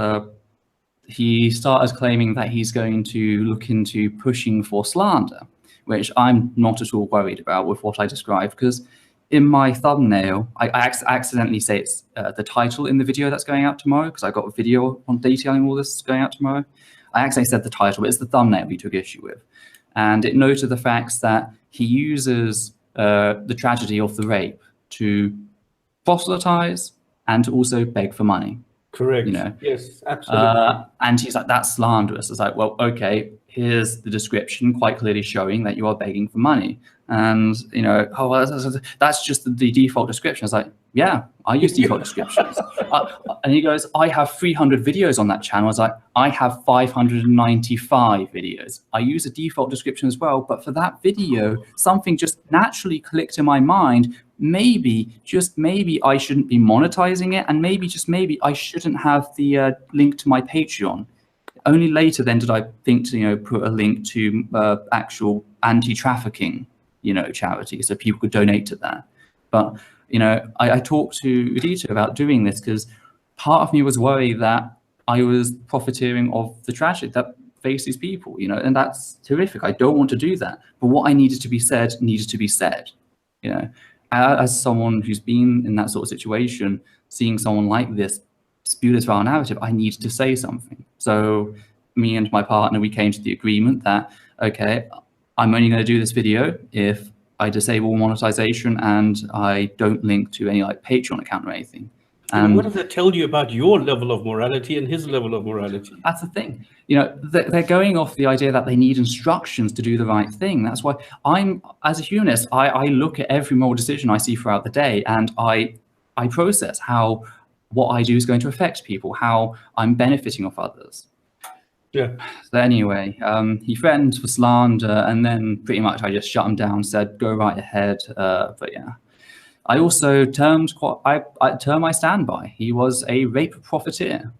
he started claiming that he's going to look into pushing for slander, which I'm not at all worried about with what I described, because in my thumbnail, I accidentally say it's the title in the video that's going out tomorrow, because I got a video on detailing all this going out tomorrow. I accidentally said the title, but it's the thumbnail we took issue with. And it noted the facts that he uses the tragedy of the rape to proselytize and to also beg for money. Correct. Yes, absolutely. And he's like, that's slanderous. It's like, well, okay, here's the description quite clearly showing that you are begging for money. And, oh, well, that's just the default description. It's like, yeah, I use default descriptions. And he goes, I have 300 videos on that channel. I was like, I have 595 videos. I use a default description as well. But for that video, something just naturally clicked in my mind. Maybe, just maybe, I shouldn't be monetizing it. And maybe, just maybe, I shouldn't have the link to my Patreon. Only later then did I think to, put a link to actual anti-trafficking, charity, so people could donate to that. But, I talked to Udita about doing this because part of me was worried that I was profiteering of the tragedy that faces people, and that's terrific. I don't want to do that. But what I needed to be said needed to be said, As someone who's been in that sort of situation, seeing someone like this spew this vile narrative, I needed to say something. So me and my partner, we came to the agreement that, okay, I'm only going to do this video if I disable monetization and I don't link to any Patreon account or anything. And what does that tell you about your level of morality and his level of morality? That's the thing. They're going off the idea that they need instructions to do the right thing. That's why as a humanist, I look at every moral decision I see throughout the day, and I process how what I do is going to affect people, how I'm benefiting off others. Yeah. So anyway, he threatened for slander, and then pretty much I just shut him down, said, go right ahead. But yeah, I also termed I stand by. He was a rape profiteer.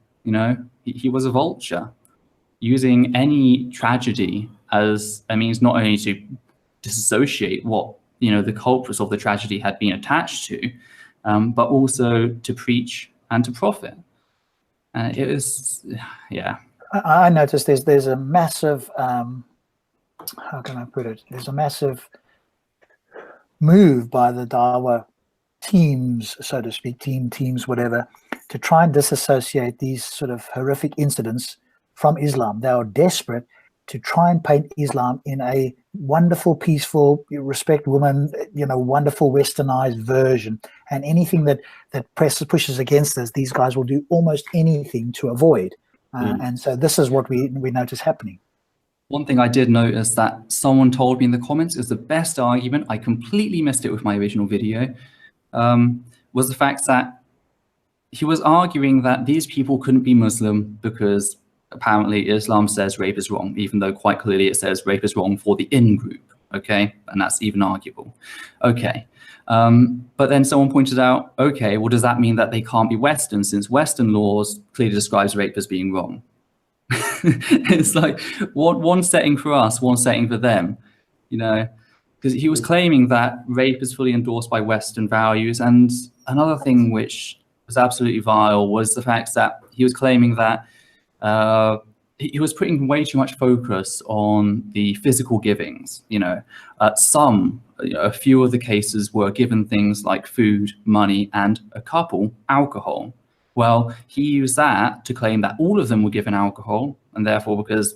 He was a vulture, using any tragedy as a means not only to disassociate what the culprits of the tragedy had been attached to, but also to preach and to profit. And it was, yeah. I noticed there's a massive, how can I put it? There's a massive move by the Dawah teams, so to speak, teams, whatever, to try and disassociate these sort of horrific incidents from Islam. They are desperate to try and paint Islam in a wonderful, peaceful, respect women, wonderful westernized version. And anything that pushes against this, these guys will do almost anything to avoid. And so this is what we notice happening. One thing I did notice that someone told me in the comments is the best argument, I completely missed it with my original video, was the fact that he was arguing that these people couldn't be Muslim because apparently Islam says rape is wrong, even though quite clearly it says rape is wrong for the in-group, okay? And that's even arguable. Okay. But then someone pointed out, okay, well, does that mean that they can't be Western, since Western laws clearly describes rape as being wrong? It's like one setting for us, one setting for them, because he was claiming that rape is fully endorsed by Western values. And another thing which was absolutely vile was the fact that he was claiming that he was putting way too much focus on the physical givings. A few of the cases were given things like food, money, and a couple alcohol. Well, he used that to claim that all of them were given alcohol, and therefore, because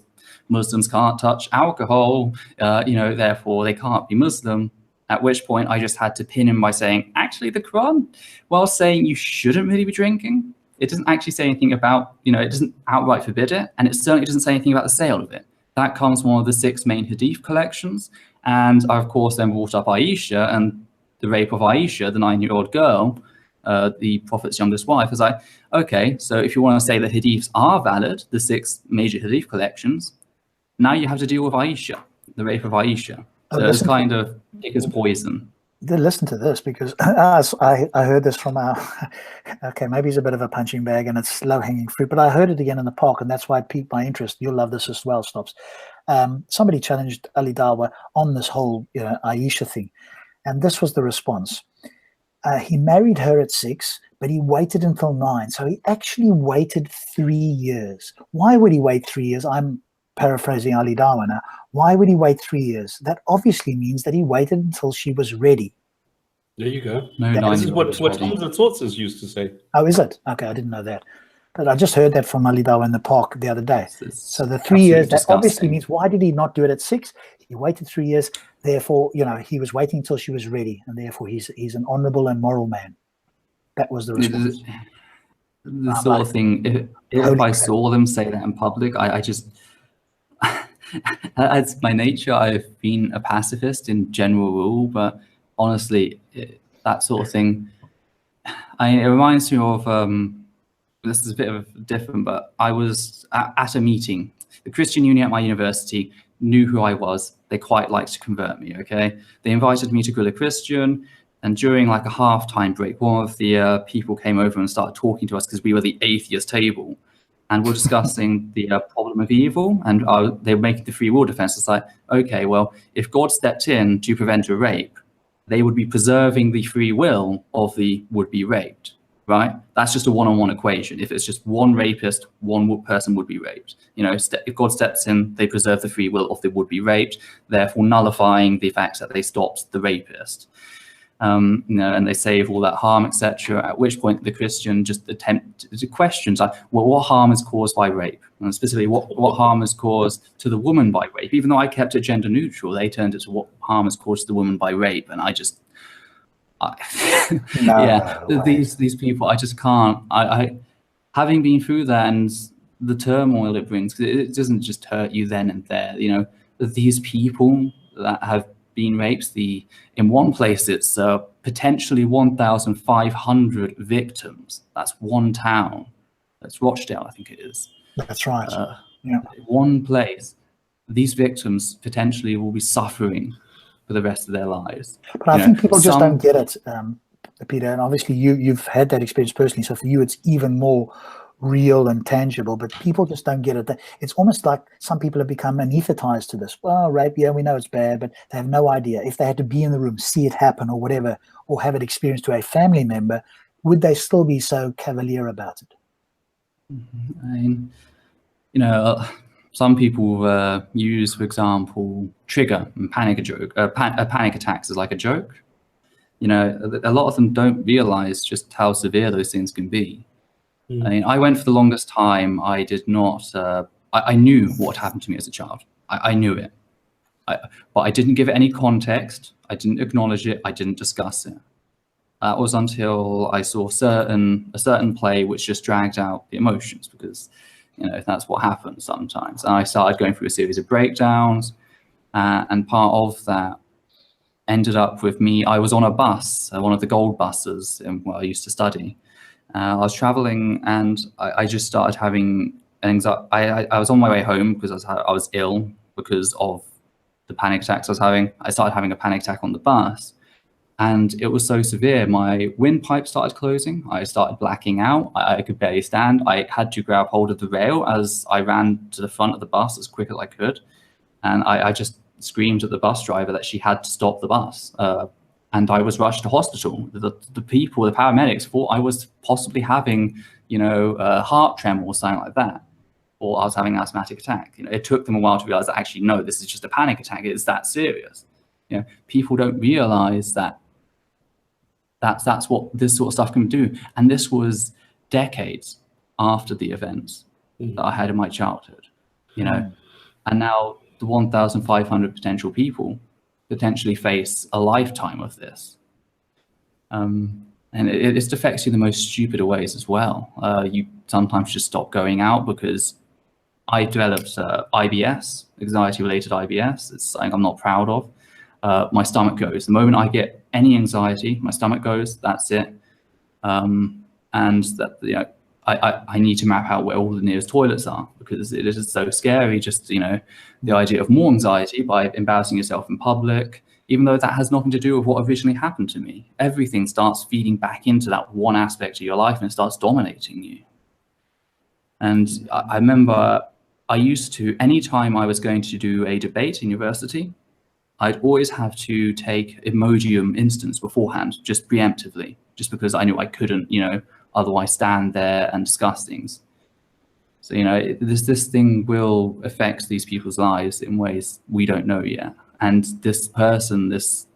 Muslims can't touch alcohol, therefore they can't be Muslim. At which point I just had to pin him by saying, actually, the Quran, while saying you shouldn't really be drinking, it doesn't actually say anything about, it doesn't outright forbid it, and it certainly doesn't say anything about the sale of it. That comes from one of the 6 main Hadith collections. And I, of course, then brought up Aisha and the rape of Aisha, the 9-year-old girl, the Prophet's youngest wife. I was like, okay, so if you want to say the Hadiths are valid, the 6 major Hadith collections, now you have to deal with Aisha, the rape of Aisha. So it's kind of pick as poison. Listen to this, because I heard this from our, okay, maybe it's a bit of a punching bag and it's low-hanging fruit, but I heard it again in the park, and that's why it piqued my interest. You'll love this as well, Stops. Somebody challenged Ali Dawah on this whole Aisha thing, and this was the response. He married her at 6, but he waited until 9, so he actually waited 3 years. Why would he wait 3 years? I'm paraphrasing Ali Dawah now. Why would he wait 3 years? That obviously means that he waited until she was ready. There you go. No, this is what Hamza Sources used to say. Oh, is it? Okay, I didn't know that. But I just heard that from Ali Dawah in the park the other day. So the 3 years, that obviously means, why did he not do it at 6? He waited 3 years. Therefore, he was waiting until she was ready, and therefore he's an honourable and moral man. That was the response. The sort of thing, if I saw them say that in public, I just... As my nature, I've been a pacifist in general rule, but honestly, that sort of thing, it reminds me of, this is a bit of different, but I was at a meeting. The Christian Union at my university knew who I was. They quite liked to convert me, okay? They invited me to grill a Christian, and during like a halftime break, one of the people came over and started talking to us because we were the atheist table. And we're discussing the problem of evil, and they were making the free will defense. It's like, okay, well, if God stepped in to prevent a rape, they would be preserving the free will of the would-be raped, right? That's just a one-on-one equation. If it's just one rapist, one person would be raped. If God steps in, they preserve the free will of the would-be raped, therefore nullifying the fact that they stopped the rapist. And they save all that harm, etc. At which point the Christian just attempt to question, like, well, what harm is caused by rape? And specifically, what harm is caused to the woman by rape? Even though I kept it gender neutral, they turned it to what harm is caused to the woman by rape. And these people, I just can't. I having been through that and the turmoil it brings, 'cause it doesn't just hurt you then and there. These people that have been raped, in one place it's potentially 1,500 victims. That's one town. That's Rochdale, I think it is. That's right. Yeah. One place. These victims potentially will be suffering for the rest of their lives. But I think people just don't get it, Peter. And obviously you've had that experience personally, so for you it's even more real and tangible, but people just don't get it. It's almost like some people have become anesthetized to this. Well, rape, yeah, we know it's bad, but they have no idea. If they had to be in the room, see it happen or whatever, or have it experienced to a family member, would they still be so cavalier about it? I mean, some people use, for example, trigger and panic attacks as like a joke. A lot of them don't realize just how severe those things can be. I mean, I went for the longest time. I did not. I knew what happened to me as a child. I knew it, but I didn't give it any context. I didn't acknowledge it. I didn't discuss it. That was until I saw a certain play which just dragged out the emotions, because that's what happens sometimes. And I started going through a series of breakdowns, and part of that ended up with me. I was on a bus, one of the gold buses, where I used to study. I was traveling, and I just started having anxiety. I was on my way home because I was ill because of the panic attacks I was having. I started having a panic attack on the bus, and it was so severe. My windpipe started closing. I started blacking out. I could barely stand. I had to grab hold of the rail as I ran to the front of the bus as quick as I could, and I just screamed at the bus driver that she had to stop the bus. And I was rushed to hospital. The paramedics thought I was possibly having, heart tremor or something like that. or I was having an asthmatic attack. You know, it took them a while to realize that actually, no, this is just a panic attack. It's that serious. You know, people don't realize that that's what this sort of stuff can do. And this was decades after the events that I had in my childhood, you know, and now the 1,500 potential people potentially face a lifetime of this. And it affects you in the most stupid of ways as well. You sometimes just stop going out because I developed IBS, anxiety-related IBS. It's something I'm not proud of. My stomach goes. The moment I get any anxiety, my stomach goes, that's it. And that, you know, I need to map out where all the nearest toilets are, because it is so scary, just, you know, the idea of more anxiety by embarrassing yourself in public, even though that has nothing to do with what originally happened to me. Everything starts feeding back into that one aspect of your life and it starts dominating you. And I remember I used to, anytime I was going to do a debate in university, I'd always have to take Emojium instance beforehand, just preemptively, just because I knew I couldn't, you know, otherwise stand there and discuss things. So, you know, this thing will affect these people's lives in ways we don't know yet. And this person, this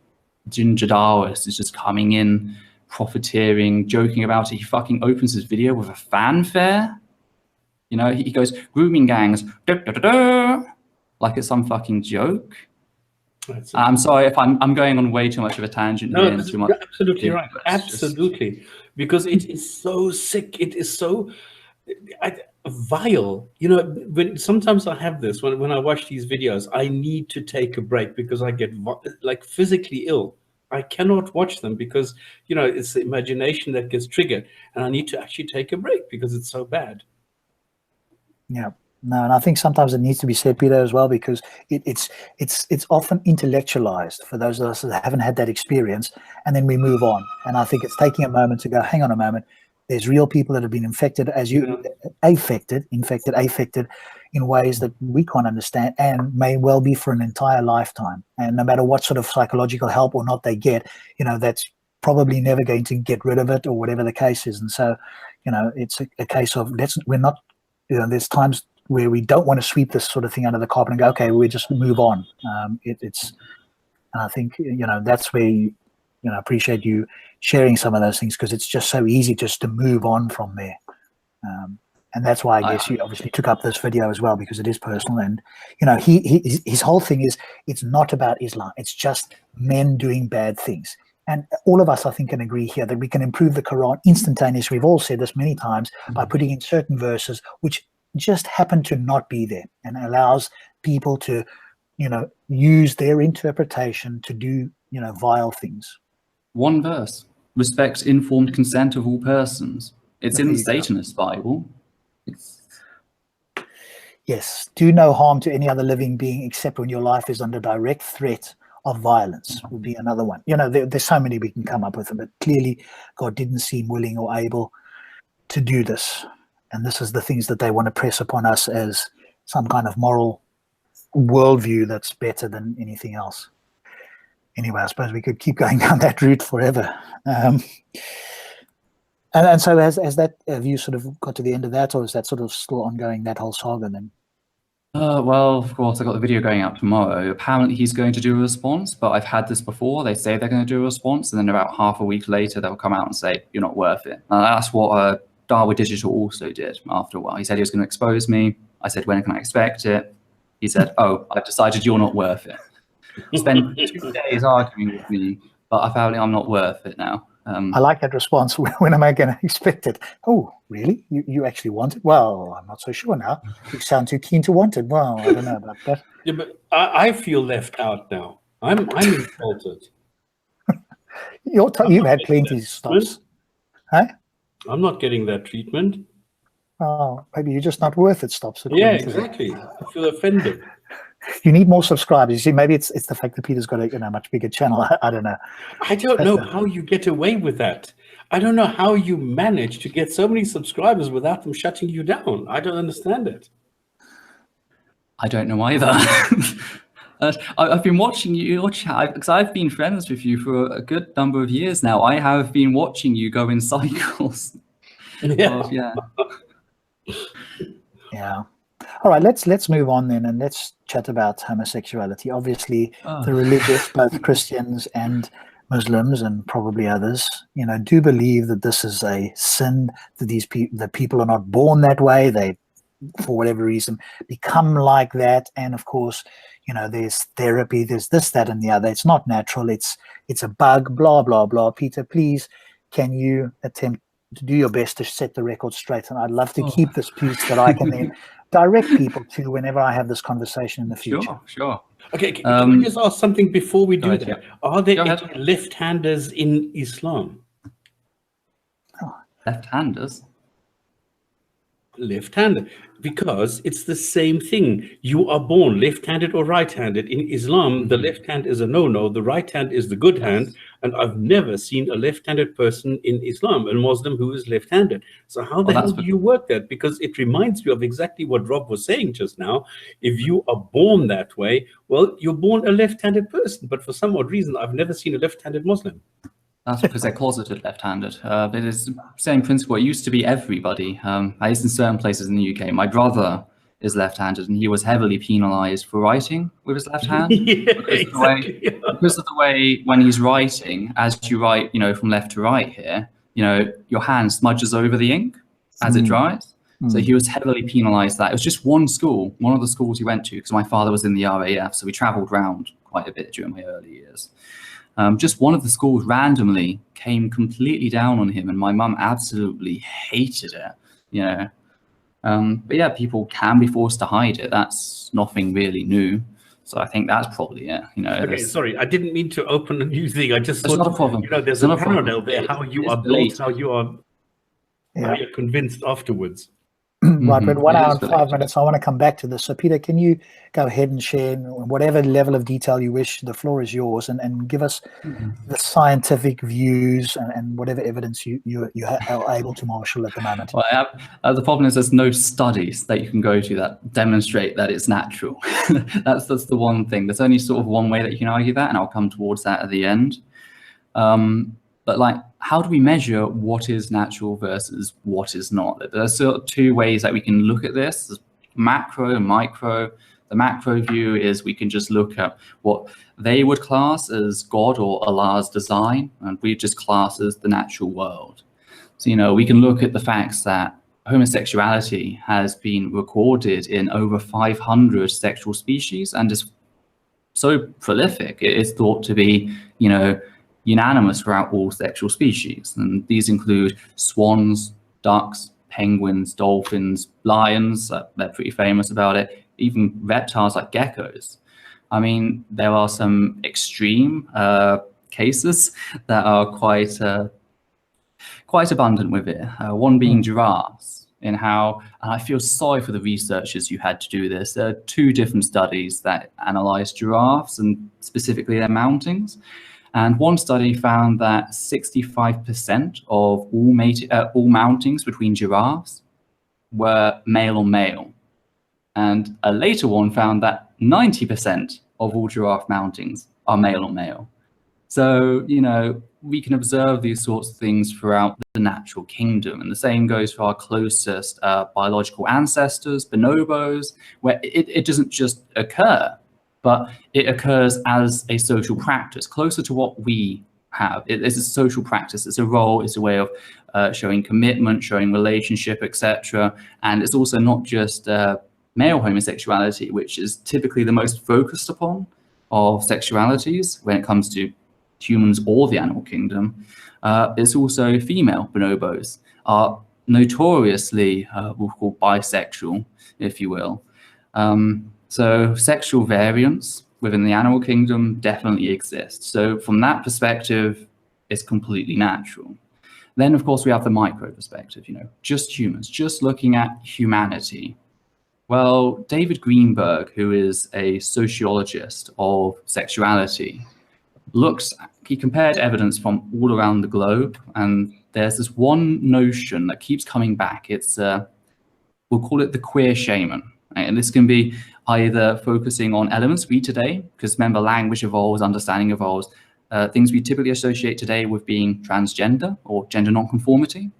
ginger Daoist, is just coming in, profiteering, joking about it. He fucking opens his video with a fanfare. You know, he goes, grooming gangs, da, da, da, da, like it's some fucking joke. I'm sorry if I'm going on way too much of a tangent here. And too much. You're absolutely right. Absolutely. Because it is so sick. It is so vile. You know, when sometimes I have this, when I watch these videos, I need to take a break because I get like physically ill. I cannot watch them because, you know, it's the imagination that gets triggered, and I need to actually take a break because it's so bad. Yeah. No, and I think sometimes it needs to be said, Peter, as well, because it's often intellectualized for those of us that haven't had that experience, and then we move on. And I think it's taking a moment to go, hang on a moment, there's real people that have been infected, as you affected in ways that we can't understand and may well be for an entire lifetime. And no matter what sort of psychological help or not they get, you know, that's probably never going to get rid of it, or whatever the case is. And so, you know, it's a case of we're not, you know, there's times where we don't want to sweep this sort of thing under the carpet and go, okay, we just move on. And I think, you know, that's where you know, appreciate you sharing some of those things, because it's just so easy just to move on from there. And that's why I guess you obviously took up this video as well, because it is personal. And, you know, his whole thing is, it's not about Islam. It's just men doing bad things. And all of us, I think, can agree here that we can improve the Quran instantaneously. We've all said this many times, by putting in certain verses which just happen to not be there, and allows people to, you know, use their interpretation to do, you know, vile things. One verse: respect informed consent of all persons. It's in the Satanist Bible. Yes, do no harm to any other living being except when your life is under direct threat of violence, would be another one. You know, there's so many we can come up with, but clearly God didn't seem willing or able to do this. And this is the things that they want to press upon us as some kind of moral worldview that's better than anything else. Anyway, I suppose we could keep going down that route forever. And so have you sort of got to the end of that, or is that sort of still ongoing, that whole saga then? Well, of course, I got the video going out tomorrow. Apparently he's going to do a response, but I've had this before. They say they're going to do a response, and then about half a week later, they'll come out and say, you're not worth it. That's what Dawah Digital also did after a while. He said he was going to expose me. I said, when can I expect it? He said, oh, I've decided you're not worth it. Spent 2 days arguing with me, but apparently I'm not worth it now. I like that response. When am I going to expect it? Oh, really? You actually want it? Well, I'm not so sure now. You sound too keen to want it. Well, I don't know about that. Yeah, but I feel left out now. I'm insulted. You've had plenty of stops. Huh? I'm not getting that treatment. Oh, maybe you're just not worth it, Stops. Yeah, exactly. I feel offended. You need more subscribers. You see, maybe it's the fact that Peter's got a much bigger channel. I don't know. I don't know how you get away with that. I don't know how you manage to get so many subscribers without them shutting you down. I don't understand it. I don't know either. I've been watching your chat because I've been friends with you for a good number of years now. I have been watching you go in cycles. Yeah. Yeah. All right, let's move on then, and let's chat about homosexuality. Obviously, the religious, both Christians and Muslims, and probably others, do believe that this is a sin. That that people are not born that way. They, for whatever reason, become like that. And of course, there's therapy, there's this, that, and the other. It's not natural. It's a bug. Blah blah blah. Peter, please, can you attempt to do your best to set the record straight? And I'd love to keep this piece that I can then direct people to whenever I have this conversation in the future. Sure. Okay, can I just ask something before we do that? Yeah. Are there any left-handers in Islam? Left-handers? Left-handed, because it's the same thing. You are born left-handed or right-handed. In Islam, the left hand is a no-no, the right hand is the good hand, and I've never seen a left-handed person in Islam, a Muslim who is left-handed. So how the hell do you work that? Because it reminds me of exactly what Rob was saying just now. If you are born that way, well, you're born a left-handed person, but for some odd reason, I've never seen a left-handed Muslim. That's because they're closeted left-handed. It is the same principle. It used to be everybody. At least in certain places in the UK. My brother is left-handed, and he was heavily penalised for writing with his left hand. Because of the way when he's writing, as you write, from left to right here, your hand smudges over the ink as it dries. So he was heavily penalised that. It was just one school, one of the schools he went to, because my father was in the RAF, so we travelled around quite a bit during my early years. Just one of the schools randomly came completely down on him, and my mum absolutely hated it, But yeah, people can be forced to hide it. That's nothing really new. So I think that's probably it. Okay, sorry, I didn't mean to open a new thing. I just thought, not a problem. There's a parallel there, how you are built, how you're convinced afterwards. Right, but 1 hour and 5 minutes. I want to come back to this. So, Peter, can you go ahead and share whatever level of detail you wish? The floor is yours, and give us the scientific views and whatever evidence you are able to marshal at the moment. Well, the problem is there's no studies that you can go to that demonstrate that it's natural. that's the one thing. There's only sort of one way that you can argue that, and I'll come towards that at the end. But how do we measure what is natural versus what is not? There's sort of two ways that we can look at this: there's macro and micro. The macro view is we can just look at what they would class as God or Allah's design, and we just class as the natural world. So, we can look at the facts that homosexuality has been recorded in over 500 sexual species and is so prolific. It is thought to be, unanimous throughout all sexual species. And these include swans, ducks, penguins, dolphins, lions, they're pretty famous about it, even reptiles like geckos. I mean, there are some extreme cases that are quite abundant with it. One being giraffes, in how, and I feel sorry for the researchers who had to do this. There are 2 different studies that analyzed giraffes and specifically their mountings. And one study found that 65% of all mountings between giraffes were male on male. And a later one found that 90% of all giraffe mountings are male on male. So, we can observe these sorts of things throughout the natural kingdom. And the same goes for our closest biological ancestors, bonobos, where it doesn't just occur, but it occurs as a social practice, closer to what we have. It's a social practice. It's a role. It's a way of showing commitment, showing relationship, etc. And it's also not just male homosexuality, which is typically the most focused upon of sexualities when it comes to humans or the animal kingdom. It's also female bonobos are notoriously we'll call bisexual, if you will. So sexual variance within the animal kingdom definitely exists. So from that perspective, it's completely natural. Then, of course, we have the micro perspective, just humans, just looking at humanity. Well, David Greenberg, who is a sociologist of sexuality, he compared evidence from all around the globe, and there's this one notion that keeps coming back. It's, we'll call it the queer shaman. Right? And this can be either focusing on elements we today, because remember, language evolves, understanding evolves, things we typically associate today with being transgender or gender nonconformity,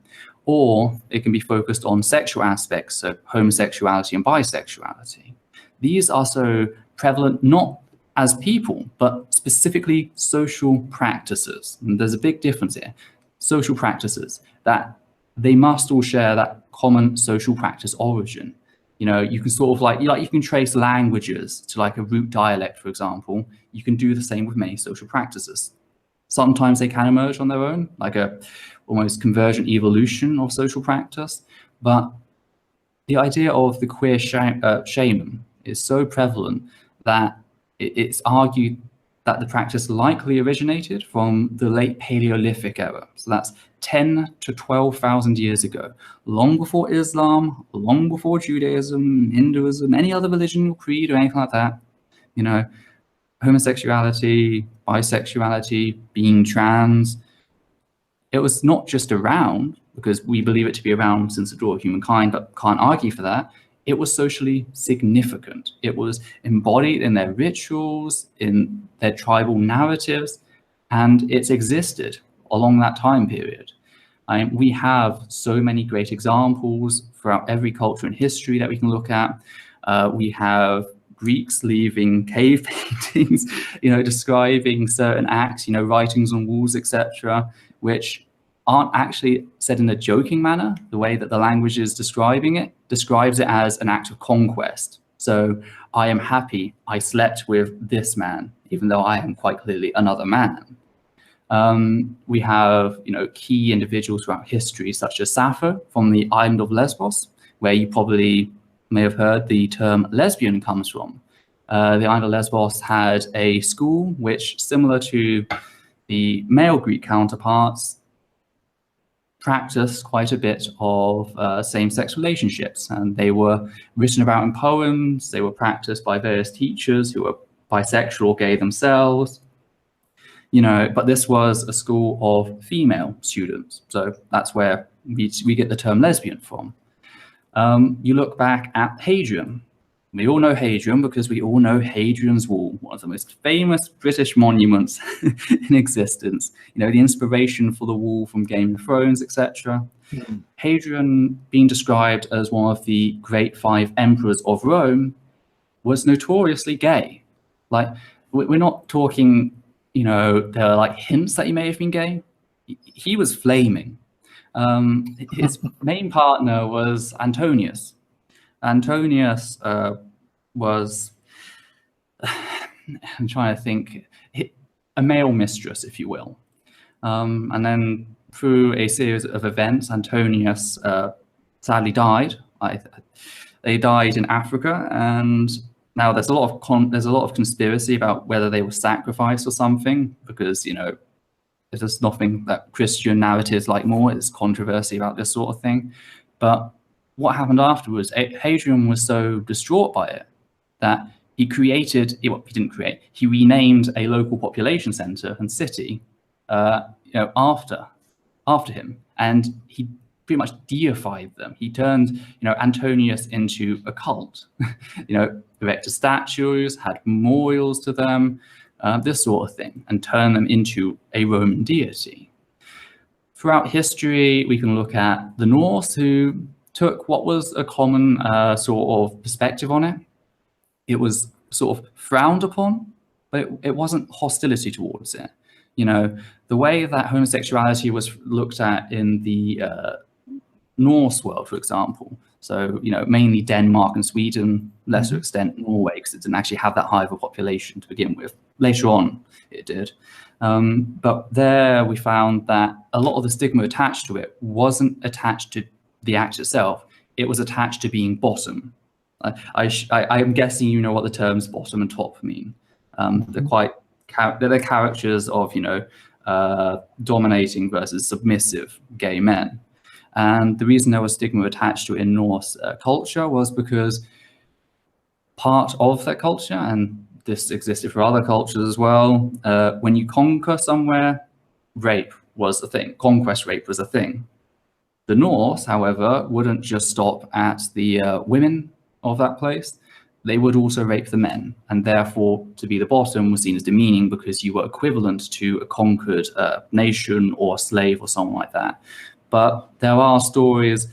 or it can be focused on sexual aspects, so homosexuality and bisexuality. These are so prevalent not as people, but specifically social practices. And there's a big difference here. Social practices, that they must all share that common social practice origin. You know, you can sort of like you can trace languages to like a root dialect, for example. You can do the same with many social practices. Sometimes they can emerge on their own, like a almost convergent evolution of social practice. But the idea of the queer shaman is so prevalent that it's argued that the practice likely originated from the late Paleolithic era. So that's 10 to 12,000 years ago, long before Islam, long before Judaism, Hinduism, any other religion or creed or anything like that. You know, homosexuality, bisexuality, being trans, it was not just around because we believe it to be around since the dawn of humankind, but can't argue for that. It was socially significant. It was embodied in their rituals, in their tribal narratives, and it's existed along that time period. We have so many great examples throughout every culture and history that we can look at. We have Greeks leaving cave paintings, you know, describing certain acts, you know, writings on walls, etc., which aren't actually said in a joking manner. The way that the language is describing it describes it as an act of conquest. So I am happy I slept with this man, even though I am quite clearly another man. We have, you know, key individuals throughout history, such as Sappho from the island of Lesbos, where you probably may have heard the term lesbian comes from. The island of Lesbos had a school which, similar to the male Greek counterparts, practiced quite a bit of same-sex relationships, and they were written about in poems. They were practiced by various teachers who were bisexual or gay themselves. You know, but this was a school of female students, so that's where we get the term lesbian from. You look back at Hadrian. We all know Hadrian because we all know Hadrian's Wall, one of the most famous British monuments in existence. You know, the inspiration for the wall from Game of Thrones, etc. Hadrian, being described as one of the great 5 emperors of Rome, was notoriously gay. Like, we're not talking, you know, there are like hints that he may have been gay. He was flaming. His main partner was Antonius. Antonius was, I'm trying to think, a male mistress, if you will. And then through a series of events, Antonius sadly died. They died in Africa, and now there's a lot of conspiracy about whether they were sacrificed or something, because, you know, there's nothing that Christian narratives like more. There's controversy about this sort of thing. But what happened afterwards, Hadrian was so distraught by it that he renamed a local population center and city, you know, after him, and he pretty much deified them. He turned, you know, Antonius into a cult. You know, erected statues, had memorials to them, this sort of thing, and turned them into a Roman deity. Throughout history, we can look at the Norse, who took what was a common sort of perspective on it. It was sort of frowned upon, but it wasn't hostility towards it. You know, the way that homosexuality was looked at in the Norse world, for example, so, you know, mainly Denmark and Sweden, lesser extent Norway, because it didn't actually have that high of a population to begin with. Later on, it did. But there we found that a lot of the stigma attached to it wasn't attached to the act itself. It was attached to being bottom. I'm guessing you know what the terms bottom and top mean. They're characters of, you know, dominating versus submissive gay men. And the reason there was stigma attached to it in Norse culture was because part of that culture, and this existed for other cultures as well, when you conquer somewhere, rape was a thing. Conquest rape was a thing. The Norse, however, wouldn't just stop at the women of that place. they would also rape the men, and therefore to be the bottom was seen as demeaning because you were equivalent to a conquered nation or a slave or someone like that. But there are stories,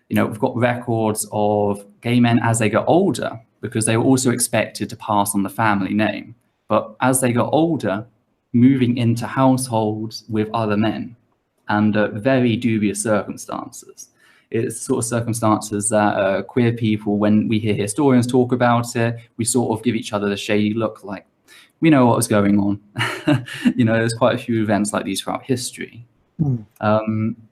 we've got records of gay men as they got older, because they were also expected to pass on the family name. But as they got older, moving into households with other men under very dubious circumstances. It's sort of circumstances that queer people, when we hear historians talk about it, we sort of give each other the shady look, like, we know what was going on. There's quite a few events like these throughout history.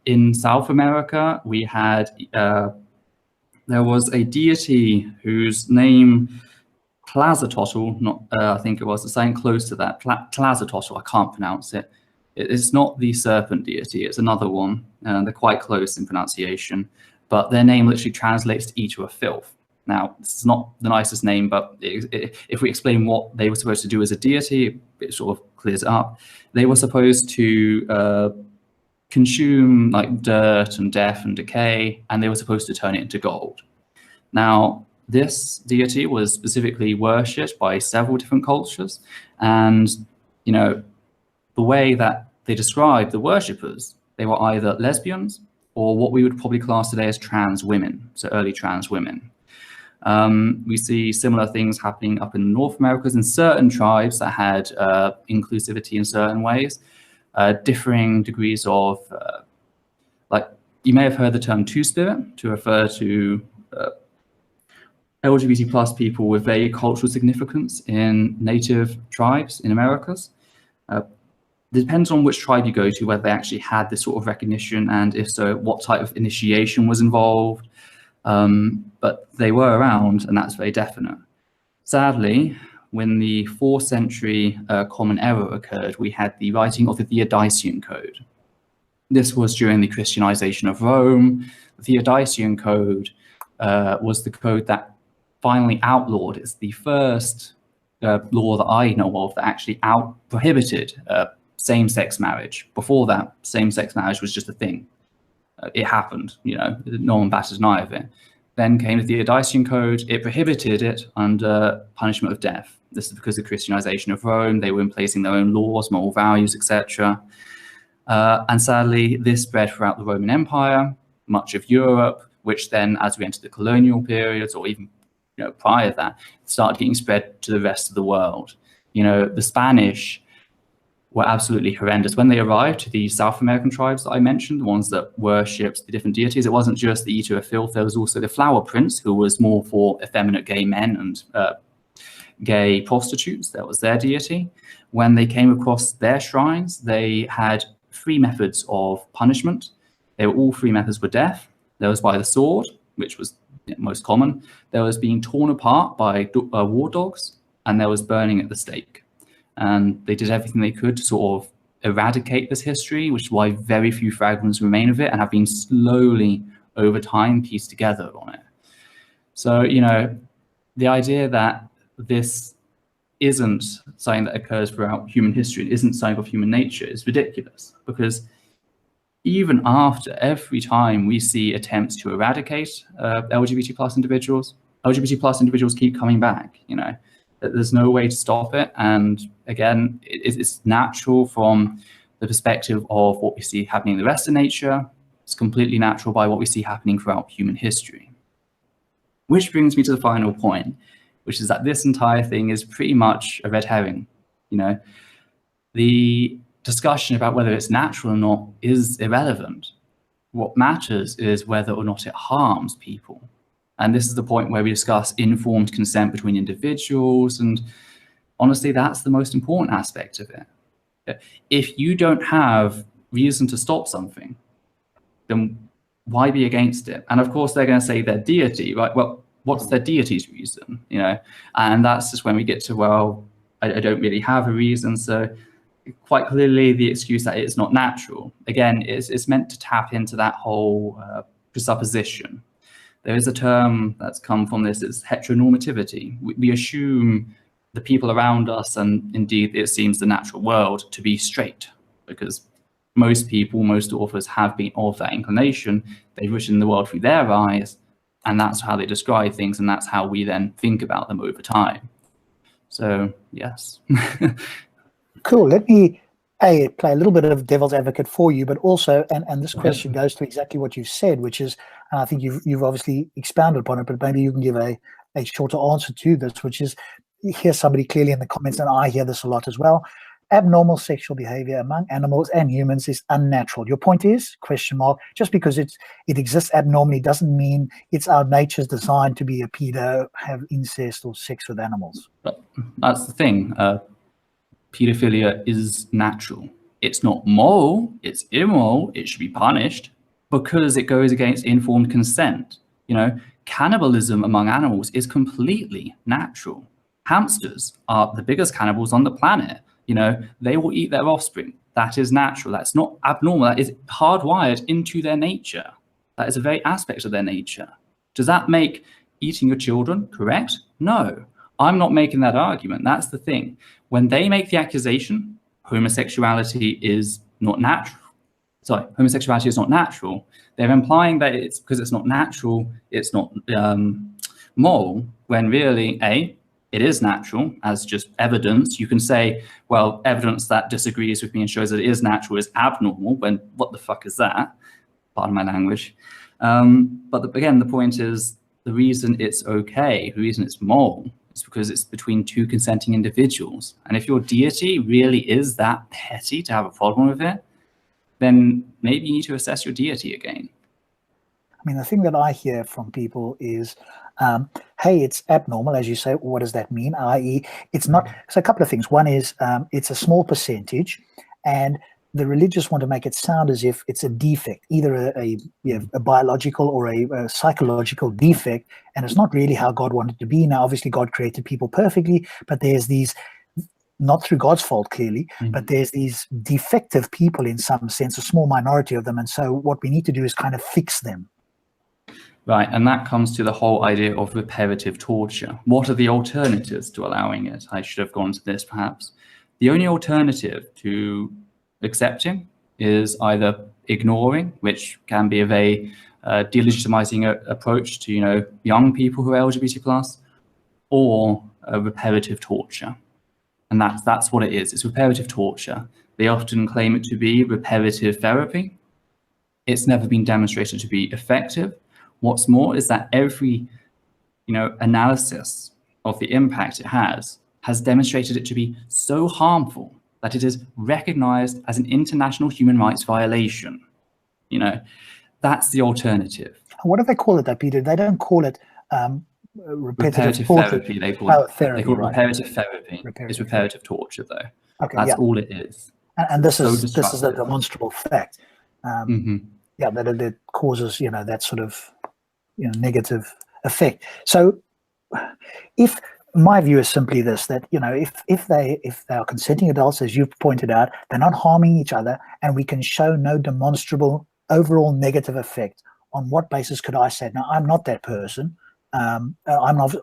In South America, we had, there was a deity whose name, Tlazatotl, I think it was something close to that, Tlazatotl, I can't pronounce it. It's not the serpent deity, it's another one. They're quite close in pronunciation, but their name literally translates to eater of filth. Now, this is not the nicest name, but if we explain what they were supposed to do as a deity, it sort of clears it up. They were supposed to consume like dirt and death and decay, and they were supposed to turn it into gold. Now, this deity was specifically worshipped by several different cultures, and the way that they described the worshippers, they were either lesbians or what we would probably class today as trans women, so early trans women. We see similar things happening up in North America in certain tribes that had inclusivity in certain ways, differing degrees of, like, you may have heard the term two-spirit to refer to LGBT plus people with very cultural significance in native tribes in Americas. It depends on which tribe you go to, whether they actually had this sort of recognition, and if so, what type of initiation was involved. But they were around, and that's very definite. Sadly, when the 4th century Common Era occurred, we had the writing of the Theodician Code. This was during the Christianization of Rome. The Theodician Code was the code that finally outlawed. It's the first law that I know of that actually prohibited same-sex marriage. Before that, same-sex marriage was just a thing. It happened, no one batted an eye of it. Then came the Theodician Code. It prohibited it under punishment of death. This is because of the Christianization of Rome. They were placing their own laws, moral values, etc. And sadly, this spread throughout the Roman Empire, much of Europe, which then, as we entered the colonial periods, or even prior to that, started getting spread to the rest of the world. The Spanish were absolutely horrendous. When they arrived to the South American tribes that I mentioned, the ones that worshipped the different deities, it wasn't just the eater of filth, there was also the flower prince, who was more for effeminate gay men and gay prostitutes. That was their deity. When they came across their shrines, they had 3 methods of punishment. All 3 methods were death. There was by the sword, which was most common. There was being torn apart by war dogs, and there was burning at the stake. And they did everything they could to sort of eradicate this history, which is why very few fragments remain of it and have been slowly over time pieced together on it. So, the idea that this isn't something that occurs throughout human history, it isn't something of human nature, is ridiculous, because even after every time we see attempts to eradicate LGBT plus individuals keep coming back, There's no way to stop it. And again, it's natural from the perspective of what we see happening in the rest of nature. It's completely natural by what we see happening throughout human history. Which brings me to the final point, which is that this entire thing is pretty much a red herring. The discussion about whether it's natural or not is irrelevant. What matters is whether or not it harms people. And this is the point where we discuss informed consent between individuals. And honestly, that's the most important aspect of it. If you don't have reason to stop something, then why be against it? And of course, they're going to say their deity, right? Well, what's their deity's reason? And that's just when we get to, well, I don't really have a reason. So quite clearly, the excuse that it's not natural. Again, it's meant to tap into that whole presupposition. There is a term that's come from this, it's heteronormativity. We assume the people around us, and indeed it seems the natural world, to be straight, because most people, most authors have been of that inclination. They've written the world through their eyes, and that's how they describe things, and that's how we then think about them over time. So yes. Cool. Let me play a little bit of devil's advocate for you, but also, and this question goes to exactly what you've said, which is, and I think you've obviously expounded upon it, but maybe you can give a shorter answer to this, which is, here's somebody clearly in the comments, and I hear this a lot as well: abnormal sexual behavior among animals and humans is unnatural. Your point is, question mark, just because it exists abnormally doesn't mean it's our nature's designed to be a pedo, have incest or sex with animals. But that's the thing. Pedophilia is natural. It's not moral, it's immoral, it should be punished because it goes against informed consent. You know, cannibalism among animals is completely natural. Hamsters are the biggest cannibals on the planet. You know, they will eat their offspring. That is natural. That's not abnormal. That is hardwired into their nature. That is a very aspect of their nature. Does that make eating your children correct? No. I'm not making that argument. That's the thing. When they make the accusation, homosexuality is not natural. Sorry, homosexuality is not natural. They're implying that it's because it's not natural, it's not moral, when really, it is natural as just evidence. You can say, well, evidence that disagrees with me and shows that it is natural is abnormal, when what the fuck is that? Pardon my language. But again, the point is, the reason it's okay, the reason it's moral, is because it's between two consenting individuals. And if your deity really is that petty to have a problem with it, then maybe you need to assess your deity again. I mean, the thing that I hear from people is, hey, it's abnormal, as you say. What does that mean? I.e., it's not. So a couple of things. One is it's a small percentage, and the religious want to make it sound as if it's a defect, either a biological or a psychological defect, and it's not really how God wanted it to be. Now, obviously, God created people perfectly, but there's these, not through God's fault, clearly, but there's these defective people in some sense, a small minority of them, and so what we need to do is kind of fix them. Right, and that comes to the whole idea of reparative torture. What are the alternatives to allowing it? I should have gone to this, perhaps. The only alternative to accepting is either ignoring, which can be a very delegitimizing approach to, you know, young people who are LGBT+, or reparative torture. And that's what it is. It's reparative torture. They often claim it to be reparative therapy. It's never been demonstrated to be effective. What's more is that every, you know, analysis of the impact it has demonstrated it to be so harmful that it is recognized as an international human rights violation. You know, that's the alternative. What do they call it, though, Peter? They don't call it reparative therapy. They call it therapy. They call it right. reparative therapy. It's reparative torture, though. Okay, that's all it is. And this is a demonstrable fact. Yeah, that it causes, you know, that sort of, you know, negative effect. So, if my view is simply this, that, you know, if they are consenting adults, as you've pointed out, they're not harming each other, and we can show no demonstrable overall negative effect, on what basis could I say, now, I'm not that person, I'm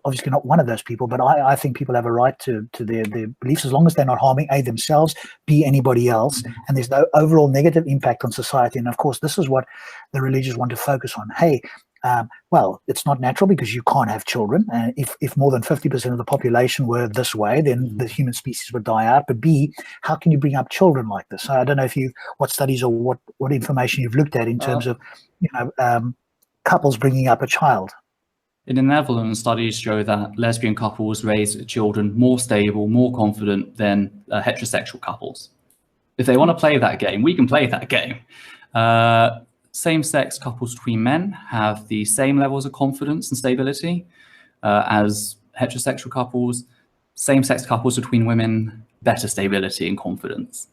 obviously not one of those people, but I think people have a right to their beliefs, as long as they're not harming A, themselves, B, anybody else, and there's no overall negative impact on society. And of course, this is what the religious want to focus on. Hey, well, it's not natural because you can't have children. If more than 50% of the population were this way, then the human species would die out. But B, how can you bring up children like this? So I don't know if what studies or what information you've looked at in terms of, you know, couples bringing up a child. In the Netherlands, studies show that lesbian couples raise children more stable, more confident than heterosexual couples. If they want to play that game, we can play that game. Same-sex couples between men have the same levels of confidence and stability as heterosexual couples. Same-sex couples between women, better stability and confidence.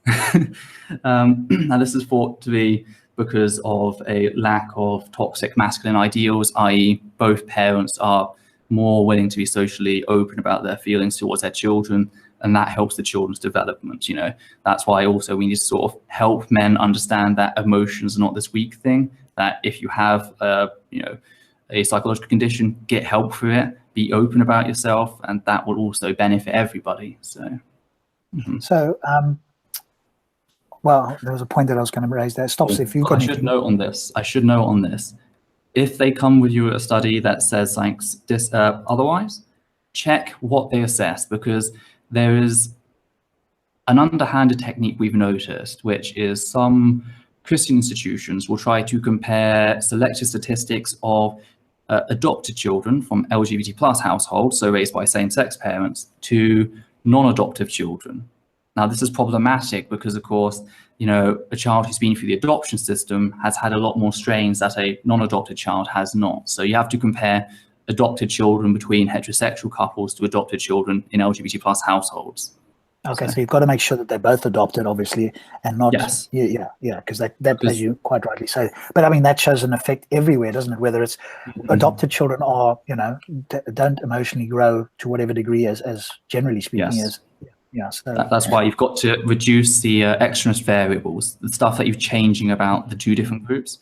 Now, this is thought to be because of a lack of toxic masculine ideals, i.e. both parents are more willing to be socially open about their feelings towards their children, and that helps the children's development. You know, that's why also we need to sort of help men understand that emotions are not this weak thing, that if you have you know, a psychological condition, get help for it, be open about yourself, and that will also benefit everybody. So well, there was a point that I was going to raise there. Stops if you I should note on this. if they come with you a study that says something otherwise, check what they assess, because there is an underhanded technique we've noticed, which is some Christian institutions will try to compare selected statistics of adopted children from LGBT plus households, so raised by same-sex parents, to non-adoptive children. Now, this is problematic because, of course, you know, a child who's been through the adoption system has had a lot more strains that a non-adopted child has not. So you have to compare adopted children between heterosexual couples to adopted children in LGBT plus households. Okay, so you've got to make sure that they're both adopted, obviously, and not, yes. because that as you quite rightly say. But I mean, that shows an effect everywhere, doesn't it? Whether it's adopted children are, you know, don't emotionally grow to whatever degree as generally speaking yes. So that's why you've got to reduce the extraneous variables, the stuff that you're changing about the two different groups.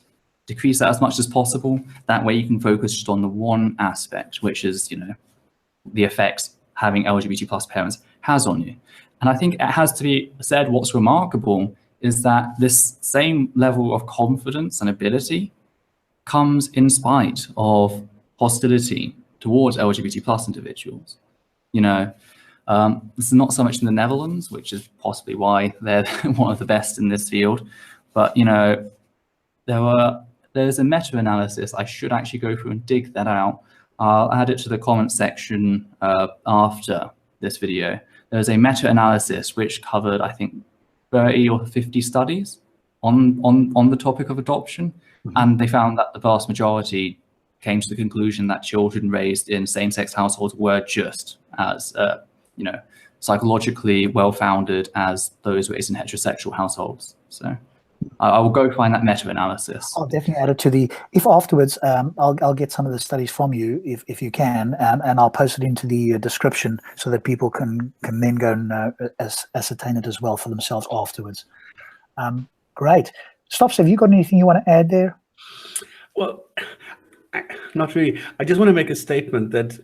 Decrease that as much as possible. That way you can focus just on the one aspect, which is, you know, the effects having LGBT plus parents has on you. And I think it has to be said, what's remarkable is that this same level of confidence and ability comes in spite of hostility towards LGBT plus individuals. You know, this is not so much in the Netherlands, which is possibly why they're one of the best in this field. But, you know, there's a meta-analysis. I should actually go through and dig that out. I'll add it to the comment section after this video. There's a meta-analysis which covered, I think, 30 or 50 studies on the topic of adoption. And they found that the vast majority came to the conclusion that children raised in same-sex households were just as, you know, psychologically well-founded as those raised in heterosexual households. So I will go find that meta-analysis. I'll definitely add it to the, if afterwards, I'll get some of the studies from you, if you can, and I'll post it into the description so that people can then go and ascertain it as well for themselves afterwards. Great. Stops, have you got anything you want to add there? Well, not really. I just want to make a statement that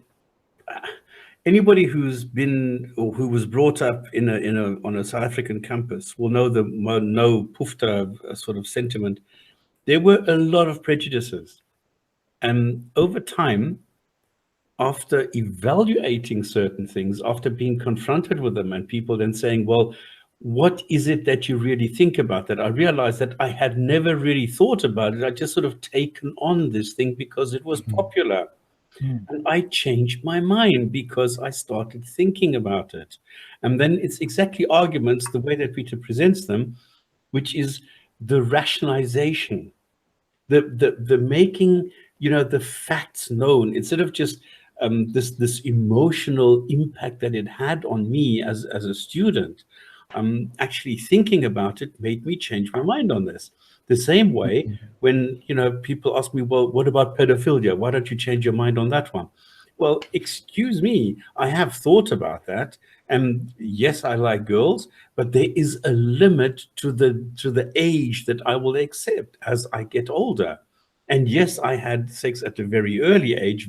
anybody who's been or who was brought up on a South African campus will know the no Pufta sort of sentiment. There were a lot of prejudices, and over time, after evaluating certain things, after being confronted with them, and people then saying, "Well, what is it that you really think about that?" I realized that I had never really thought about it. I just sort of taken on this thing because it was popular. And I changed my mind because I started thinking about it. And then it's exactly arguments, the way that Peter presents them, which is the rationalization, the making, you know, the facts known, instead of just this emotional impact that it had on me as a student. Actually thinking about it made me change my mind on this. The same way when, you know, people ask me, well, what about pedophilia? Why don't you change your mind on that one? Well, excuse me, I have thought about that. And yes, I like girls, but there is a limit to the age that I will accept as I get older. And yes, I had sex at a very early age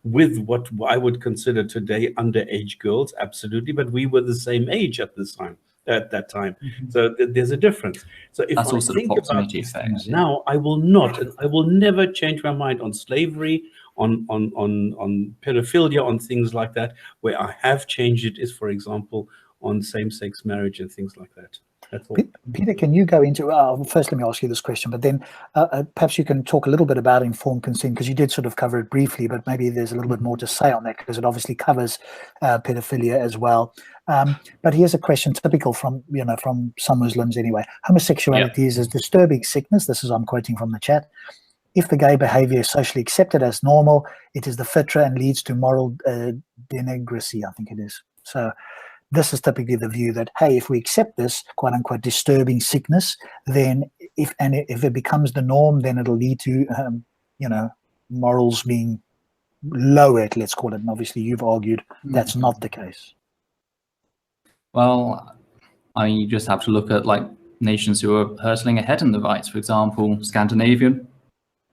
with what I would consider today underage girls, absolutely. But we were the same age at this time. At that time, so there's a difference. So if that's I also think the about proximity effect. now, I will not, and I will never change my mind on slavery, on pedophilia, on things like that. Where I have changed it is, for example, on same-sex marriage and things like that. That's all. Peter, can you go into, first let me ask you this question, but then perhaps you can talk a little bit about informed consent, because you did sort of cover it briefly, but maybe there's a little bit more to say on that, because it obviously covers pedophilia as well. But here's a question typical from, you know, from some Muslims anyway. Homosexuality is a disturbing sickness. This is, I'm quoting from the chat. If the gay behavior is socially accepted as normal, it is the fitra and leads to moral degeneracy, I think it is. So this is typically the view that, hey, if we accept this quote unquote disturbing sickness, then if it becomes the norm, then it'll lead to, you know, morals being lowered, let's call it. And obviously you've argued that's not the case. Well, I mean, you just have to look at like nations who are hurtling ahead in the rights. For example, Scandinavian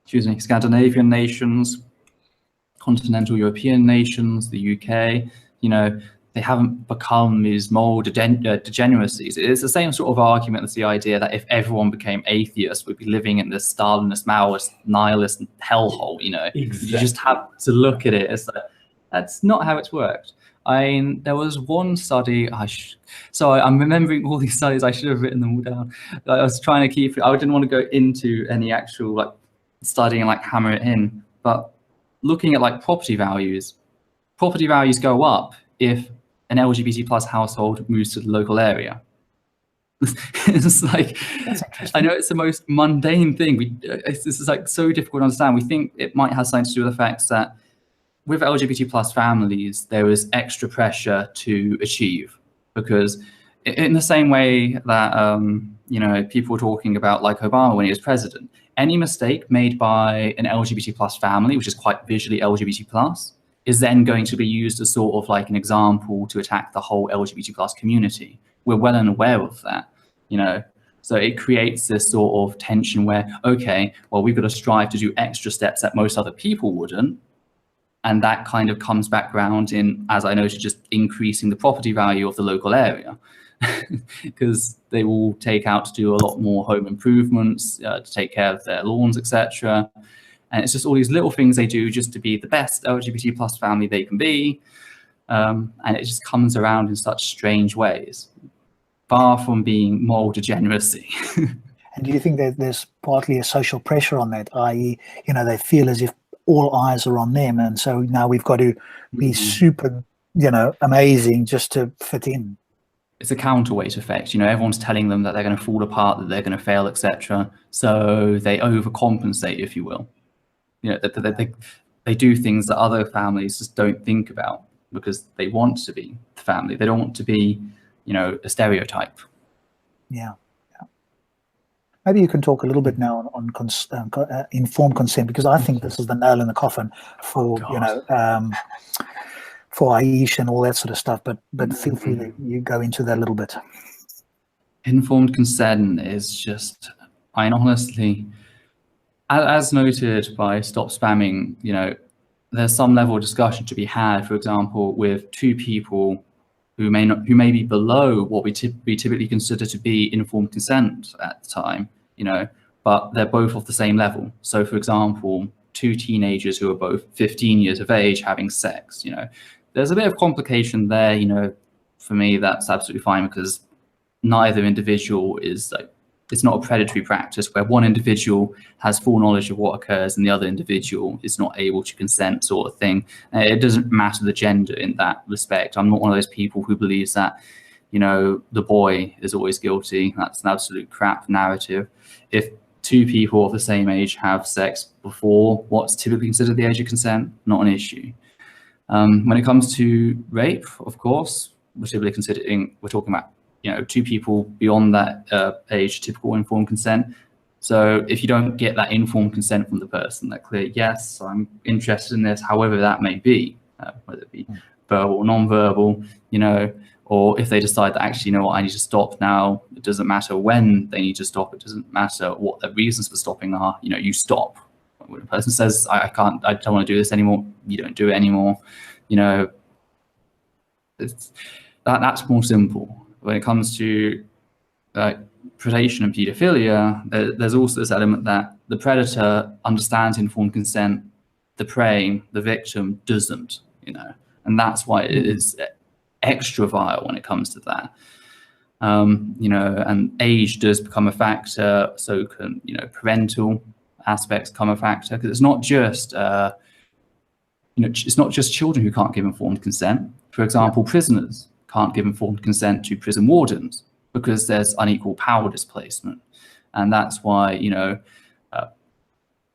nations, continental European nations, the UK. You know, they haven't become these moral degeneracies. It's the same sort of argument as the idea that if everyone became atheists, we'd be living in this Stalinist, Maoist, nihilist hellhole, you know. Exactly. You just have to look at it as like, that's not how it's worked. I mean, there was one study, so I'm remembering all these studies, I should have written them all down. I was trying to keep it, I didn't want to go into any actual like study and like hammer it in, but looking at like property values go up if an LGBT plus household moves to the local area. It's like, I know it's the most mundane thing. This is like so difficult to understand. We think it might have something to do with the fact that with LGBT plus families, there is extra pressure to achieve, because in the same way that, you know, people were talking about like Obama when he was president, any mistake made by an LGBT plus family, which is quite visually LGBT plus, is then going to be used as sort of like an example to attack the whole LGBT plus community. We're well unaware of that, you know. So it creates this sort of tension where, okay, well, we've got to strive to do extra steps that most other people wouldn't. And that kind of comes back around in, as I noted, just increasing the property value of the local area. Because they will take out to do a lot more home improvements, to take care of their lawns, etc. And it's just all these little things they do just to be the best LGBT plus family they can be. And it just comes around in such strange ways, far from being moral degeneracy. And do you think that there's partly a social pressure on that, i.e., you know, they feel as if all eyes are on them, and so now we've got to be super, you know, amazing just to fit in? It's a counterweight effect. You know, everyone's telling them that they're going to fall apart, that they're going to fail, etc. So they overcompensate, if you will. You know, they do things that other families just don't think about because they want to be the family. They don't want to be, you know, a stereotype. Yeah. Maybe you can talk a little bit now on informed consent, because I think this is the nail in the coffin for, you know, for Aish and all that sort of stuff. But feel free to you go into that a little bit. Informed consent is just, I mean, honestly, as noted by Stopspamming, you know, there's some level of discussion to be had, for example, with two people who may be below what we typically consider to be informed consent at the time, you know, but they're both of the same level. So, for example, two teenagers who are both 15 years of age having sex, you know, there's a bit of complication there. You know, for me, that's absolutely fine, because neither individual is like, it's not a predatory practice where one individual has full knowledge of what occurs and the other individual is not able to consent, sort of thing. It doesn't matter the gender in that respect. I'm not one of those people who believes that, you know, the boy is always guilty. That's an absolute crap narrative. If two people of the same age have sex before what's typically considered the age of consent, not an issue. When it comes to rape, of course, we're talking about, you know, two people beyond that age, typical informed consent. So if you don't get that informed consent from the person, that clear, yes, I'm interested in this, however that may be, whether it be verbal or non-verbal, you know, or if they decide that actually, you know what, I need to stop now, it doesn't matter when they need to stop, it doesn't matter what the reasons for stopping are, you know, you stop. When a person says, I don't want to do this anymore, you don't do it anymore, you know, that's more simple. When it comes to predation and paedophilia, there's also this element that the predator understands informed consent, the prey, the victim doesn't, you know, and that's why it is extra vile when it comes to that. You know, and age does become a factor, so can, you know, parental aspects become a factor, because it's not just, you know, it's not just children who can't give informed consent. For example, prisoners can't give informed consent to prison wardens because there's unequal power displacement. And that's why, you know,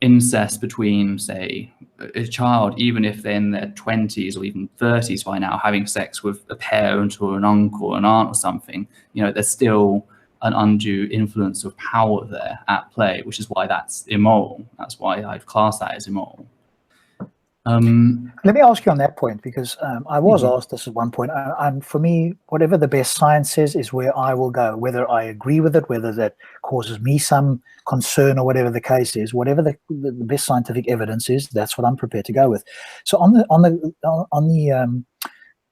incest between, say, a child, even if they're in their 20s or even 30s by now, having sex with a parent or an uncle or an aunt or something, you know, there's still an undue influence of power there at play, which is why that's immoral. That's why I'd class that as immoral. Let me ask you on that point, because I was asked this at one point. For me, whatever the best science says is where I will go, whether I agree with it, whether that causes me some concern or whatever the case is, whatever the best scientific evidence is, that's what I'm prepared to go with. So on the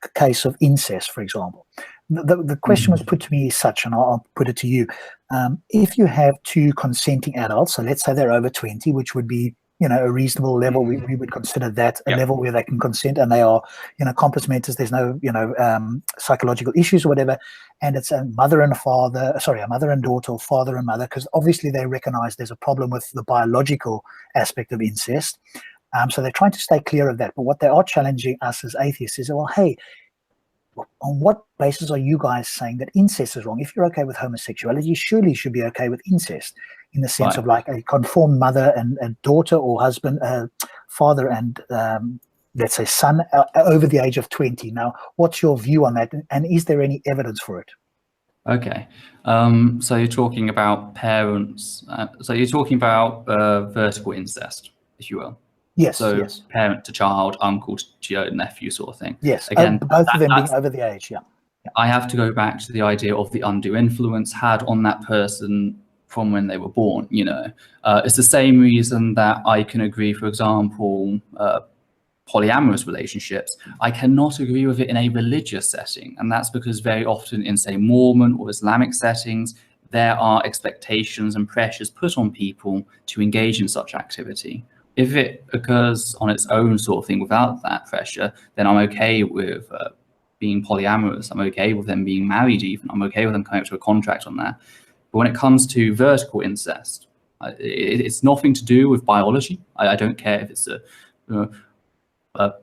case of incest, for example. The question was put to me as such, and I'll put it to you. If you have two consenting adults, so let's say they're over 20, which would be, a reasonable level, we would consider that a level where they can consent and they are, compos mentis, there's no, psychological issues or whatever, and it's a mother and daughter, or father and mother, because obviously they recognize there's a problem with the biological aspect of incest. So they're trying to stay clear of that. But what they are challenging us as atheists is, well, hey, on what basis are you guys saying that incest is wrong? If you're okay with homosexuality, surely you should be okay with incest, in the sense of like a conformed mother and daughter, or husband, father and, let's say, son over the age of 20. Now, what's your view on that? And is there any evidence for it? Okay. So you're talking about parents. So you're talking about vertical incest, if you will. Yes. So yes. Parent to child, uncle to nephew, sort of thing. Yes. Again, both of them being over the age. Yeah. I have to go back to the idea of the undue influence had on that person from when they were born. It's the same reason that I can agree, for example, polyamorous relationships. I cannot agree with it in a religious setting, and that's because very often in, say, Mormon or Islamic settings, there are expectations and pressures put on people to engage in such activity. If it occurs on its own, sort of thing, without that pressure, then I'm okay with being polyamorous. I'm okay with them being married even. I'm okay with them coming up to a contract on that. But when it comes to vertical incest, it's nothing to do with biology. I don't care if it's a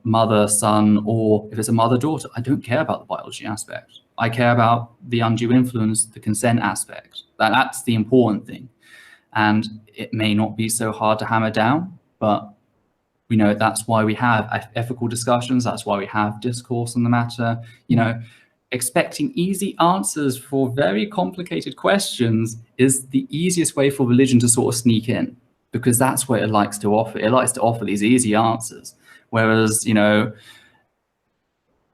mother, son, or if it's a mother, daughter. I don't care about the biology aspect. I care about the undue influence, the consent aspect. That's the important thing. And it may not be so hard to hammer down, but we know that's why we have ethical discussions. That's why we have discourse on the matter. Expecting easy answers for very complicated questions is the easiest way for religion to sort of sneak in, because that's what it likes to offer. It likes to offer these easy answers. Whereas,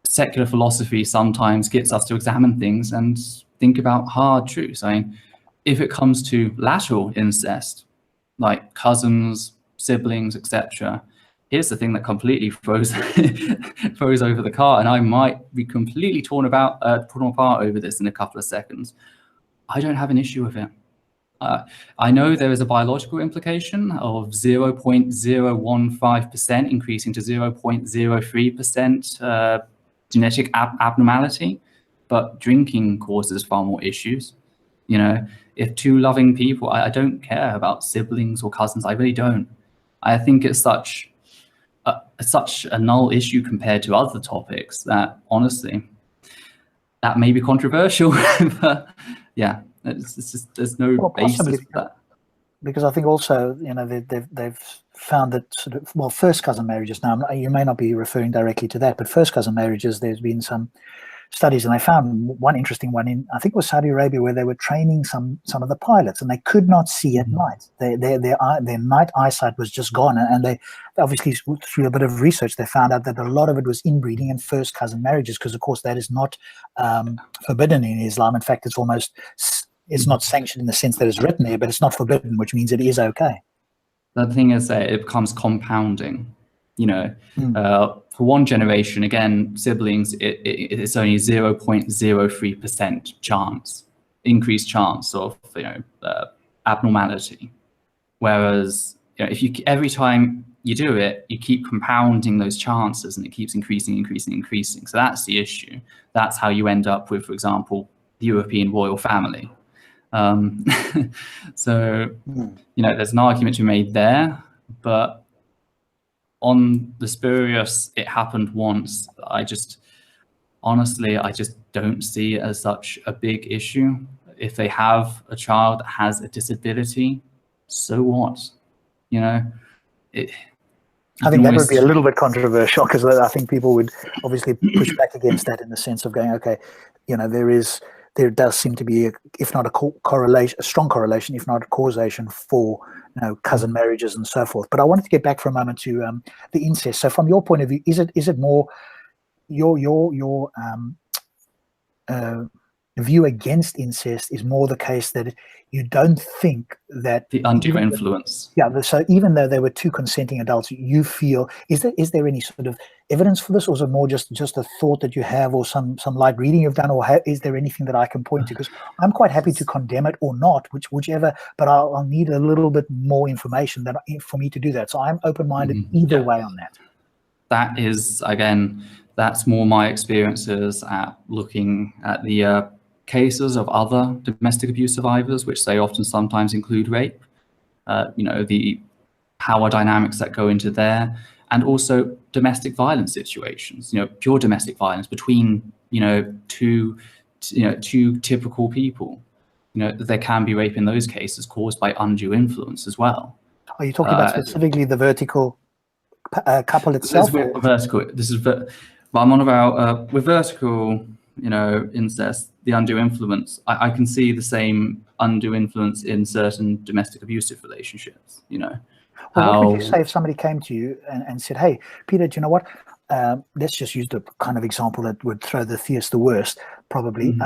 secular philosophy sometimes gets us to examine things and think about hard truths. I mean, if it comes to lateral incest, like cousins, siblings, etc., here's the thing that completely throws over the car, and I might be completely torn apart over this in a couple of seconds. I don't have an issue with it. I know there is a biological implication of 0.015% increasing to 0.03% genetic abnormality, but drinking causes far more issues. If two loving people, I don't care about siblings or cousins. I really don't. I think it's such a null issue compared to other topics that, honestly, that may be controversial, but yeah, it's just, there's no basis for that. Because I think also, they've found that first cousin marriages. Now, you may not be referring directly to that, but first cousin marriages, there's been some studies, and they found one interesting one in, I think it was Saudi Arabia, where they were training some of the pilots, and they could not see at night. Their night eyesight was just gone, and they obviously, through a bit of research, they found out that a lot of it was inbreeding and first cousin marriages, because of course that is not forbidden in Islam. In fact, it's not sanctioned in the sense that it's written there, but it's not forbidden, which means it is okay. The thing is that it becomes compounding. For one generation, again, siblings, it's only 0.03% chance, increased chance of abnormality. Whereas if every time you do it, you keep compounding those chances, and it keeps increasing. So that's the issue. That's how you end up with, for example, the European royal family. So there's an argument to be made there, but on the spurious, it happened once. I just don't see it as such a big issue. If they have a child that has a disability, so what? I think that would be a little bit controversial, because I think people would obviously push back against that, in the sense of going, okay, there does seem to be, if not a correlation, a strong correlation, if not a causation for cousin marriages and so forth. But I wanted to get back for a moment to the incest. So from your point of view, is it more your view against incest is more the case that you don't think that the undue influence. Yeah, so even though they were two consenting adults, you feel, is there any sort of evidence for this, or is it more just a thought that you have, or some light reading you've done, or is there anything that I can point to? Because I'm quite happy to condemn it or not, whichever, but I'll need a little bit more information for me to do that. So I'm open-minded either way on that. That is, again, that's more my experiences at looking at the cases of other domestic abuse survivors, which they often sometimes include rape, the power dynamics that go into there, and also domestic violence situations, pure domestic violence between, two typical people. There can be rape in those cases caused by undue influence as well. Are you talking about specifically the vertical couple itself? Vertical. I'm on about with vertical, incest, the undue influence. I can see the same undue influence in certain domestic abusive relationships. Well, what would you say if somebody came to you and said, "Hey, Peter, do you know what? Let's just use the kind of example that would throw the theist the worst, probably."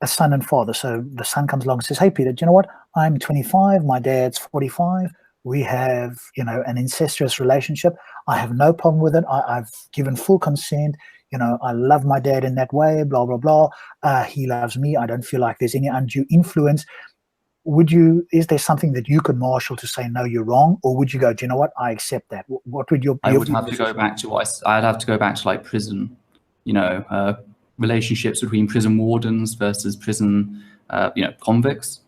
A son and father. So the son comes along and says, "Hey, Peter, do you know what? I'm 25. My dad's 45. We have, an incestuous relationship. I have no problem with it. I've given full consent. I love my dad in that way, blah, blah, blah. He loves me. I don't feel like there's any undue influence." Is there something that you could marshal to say, no, you're wrong? Or would you go, "Do you know what? I accept that"? What would I would have to go back to I'd have to go back to like prison, relationships between prison wardens versus prison, convicts.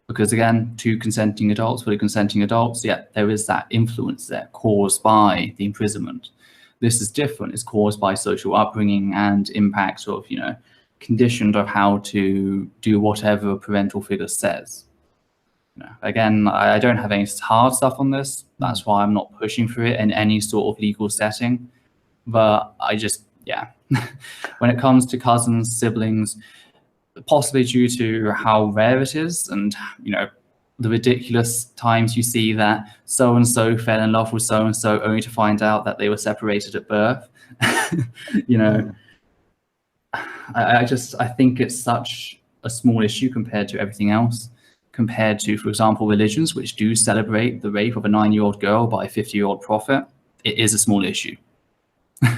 Because again, two consenting adults, fully consenting adults, there is that influence there caused by the imprisonment. This is different. It's caused by social upbringing and impact of, conditioned of how to do whatever a parental figure says. Again, I don't have any hard stuff on this. That's why I'm not pushing for it in any sort of legal setting. But I just, when it comes to cousins, siblings, possibly due to how rare it is and, the ridiculous times you see that so-and-so fell in love with so-and-so only to find out that they were separated at birth. I think it's such a small issue compared to everything else, compared to, for example, religions which do celebrate the rape of a 9-year-old girl by a 50-year-old prophet. It is a small issue.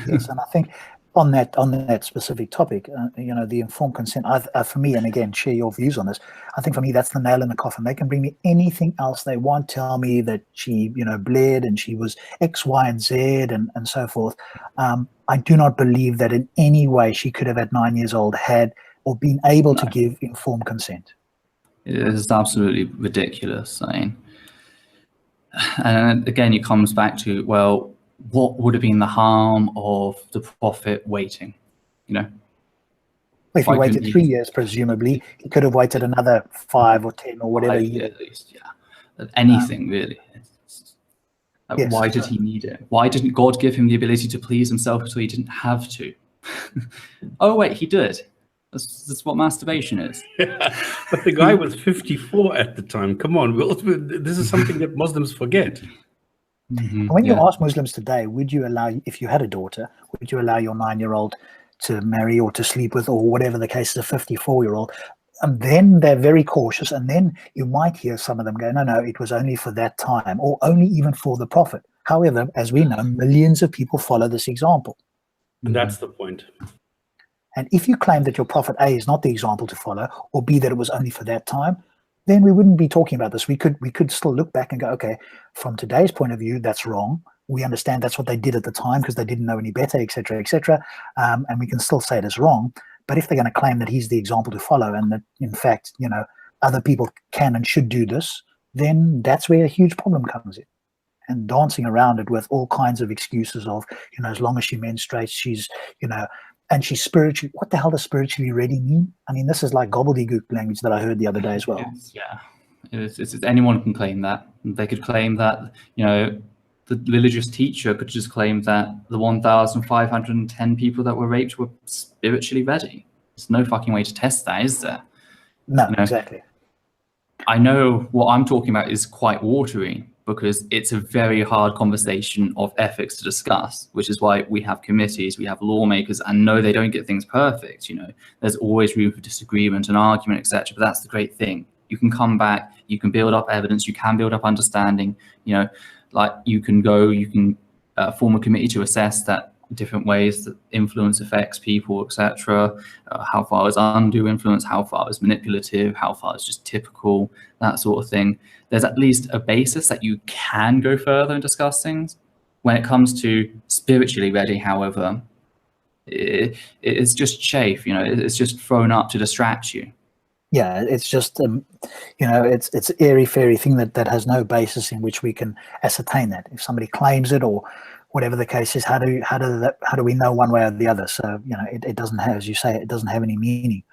Yes, and I think on that specific topic, the informed consent, for me, and again, share your views on this, I think for me, that's the nail in the coffin. They can bring me anything else they want, tell me that she, bled and she was X, Y, and Z and so forth. I do not believe that in any way she could have at 9 years old had or been able to give informed consent. It is absolutely ridiculous. And again, it comes back to, well, what would have been the harm of the prophet waiting? If he waited 3 years, presumably, he could have waited another 5 or 10 or whatever years. At least, anything really. Yes. Why did he need it? Why didn't God give him the ability to please himself so he didn't have to? Oh wait, he did. That's what masturbation is. But the guy was 54 at the time. Come on, this is something that Muslims forget. When you ask Muslims today, would you allow, if you had a daughter, would you allow your 9-year-old to marry or to sleep with, or whatever the case is, a 54-year-old? And then they're very cautious, and then you might hear some of them go, no, it was only for that time, or only even for the prophet. However, as we know, millions of people follow this example. And that's the point. And if you claim that your prophet A is not the example to follow, or B, that it was only for that time, then we wouldn't be talking about this. We could still look back and go, okay, from today's point of view, that's wrong. We understand that's what they did at the time because they didn't know any better, etc., etc. And we can still say it is wrong. But if they're going to claim that he's the example to follow and that, in fact, other people can and should do this, then that's where a huge problem comes in. And dancing around it with all kinds of excuses of, as long as she menstruates, she's, and she's spiritually, what the hell does spiritually ready mean? I mean, this is like gobbledygook language that I heard the other day as well. Anyone can claim that. They could claim that, the religious teacher could just claim that the 1,510 people that were raped were spiritually ready. There's no fucking way to test that, is there? No, exactly. I know what I'm talking about is quite watery, because it's a very hard conversation of ethics to discuss, which is why we have committees, we have lawmakers, and no, they don't get things perfect. There's always room for disagreement and argument, etc. But that's the great thing. You can come back, you can build up evidence, you can build up understanding. Like you can form a committee to assess that different ways that influence affects people, etc. How far is undue influence, how far is manipulative, how far is just typical, that sort of thing. There's at least a basis that you can go further and discuss things. When it comes to spiritually ready, however, it's just chaff, it's just thrown up to distract you. Yeah, it's just it's airy-fairy thing that has no basis in which we can ascertain that. If somebody claims it or whatever the case is, how do we know one way or the other? So it doesn't have, as you say, it doesn't have any meaning.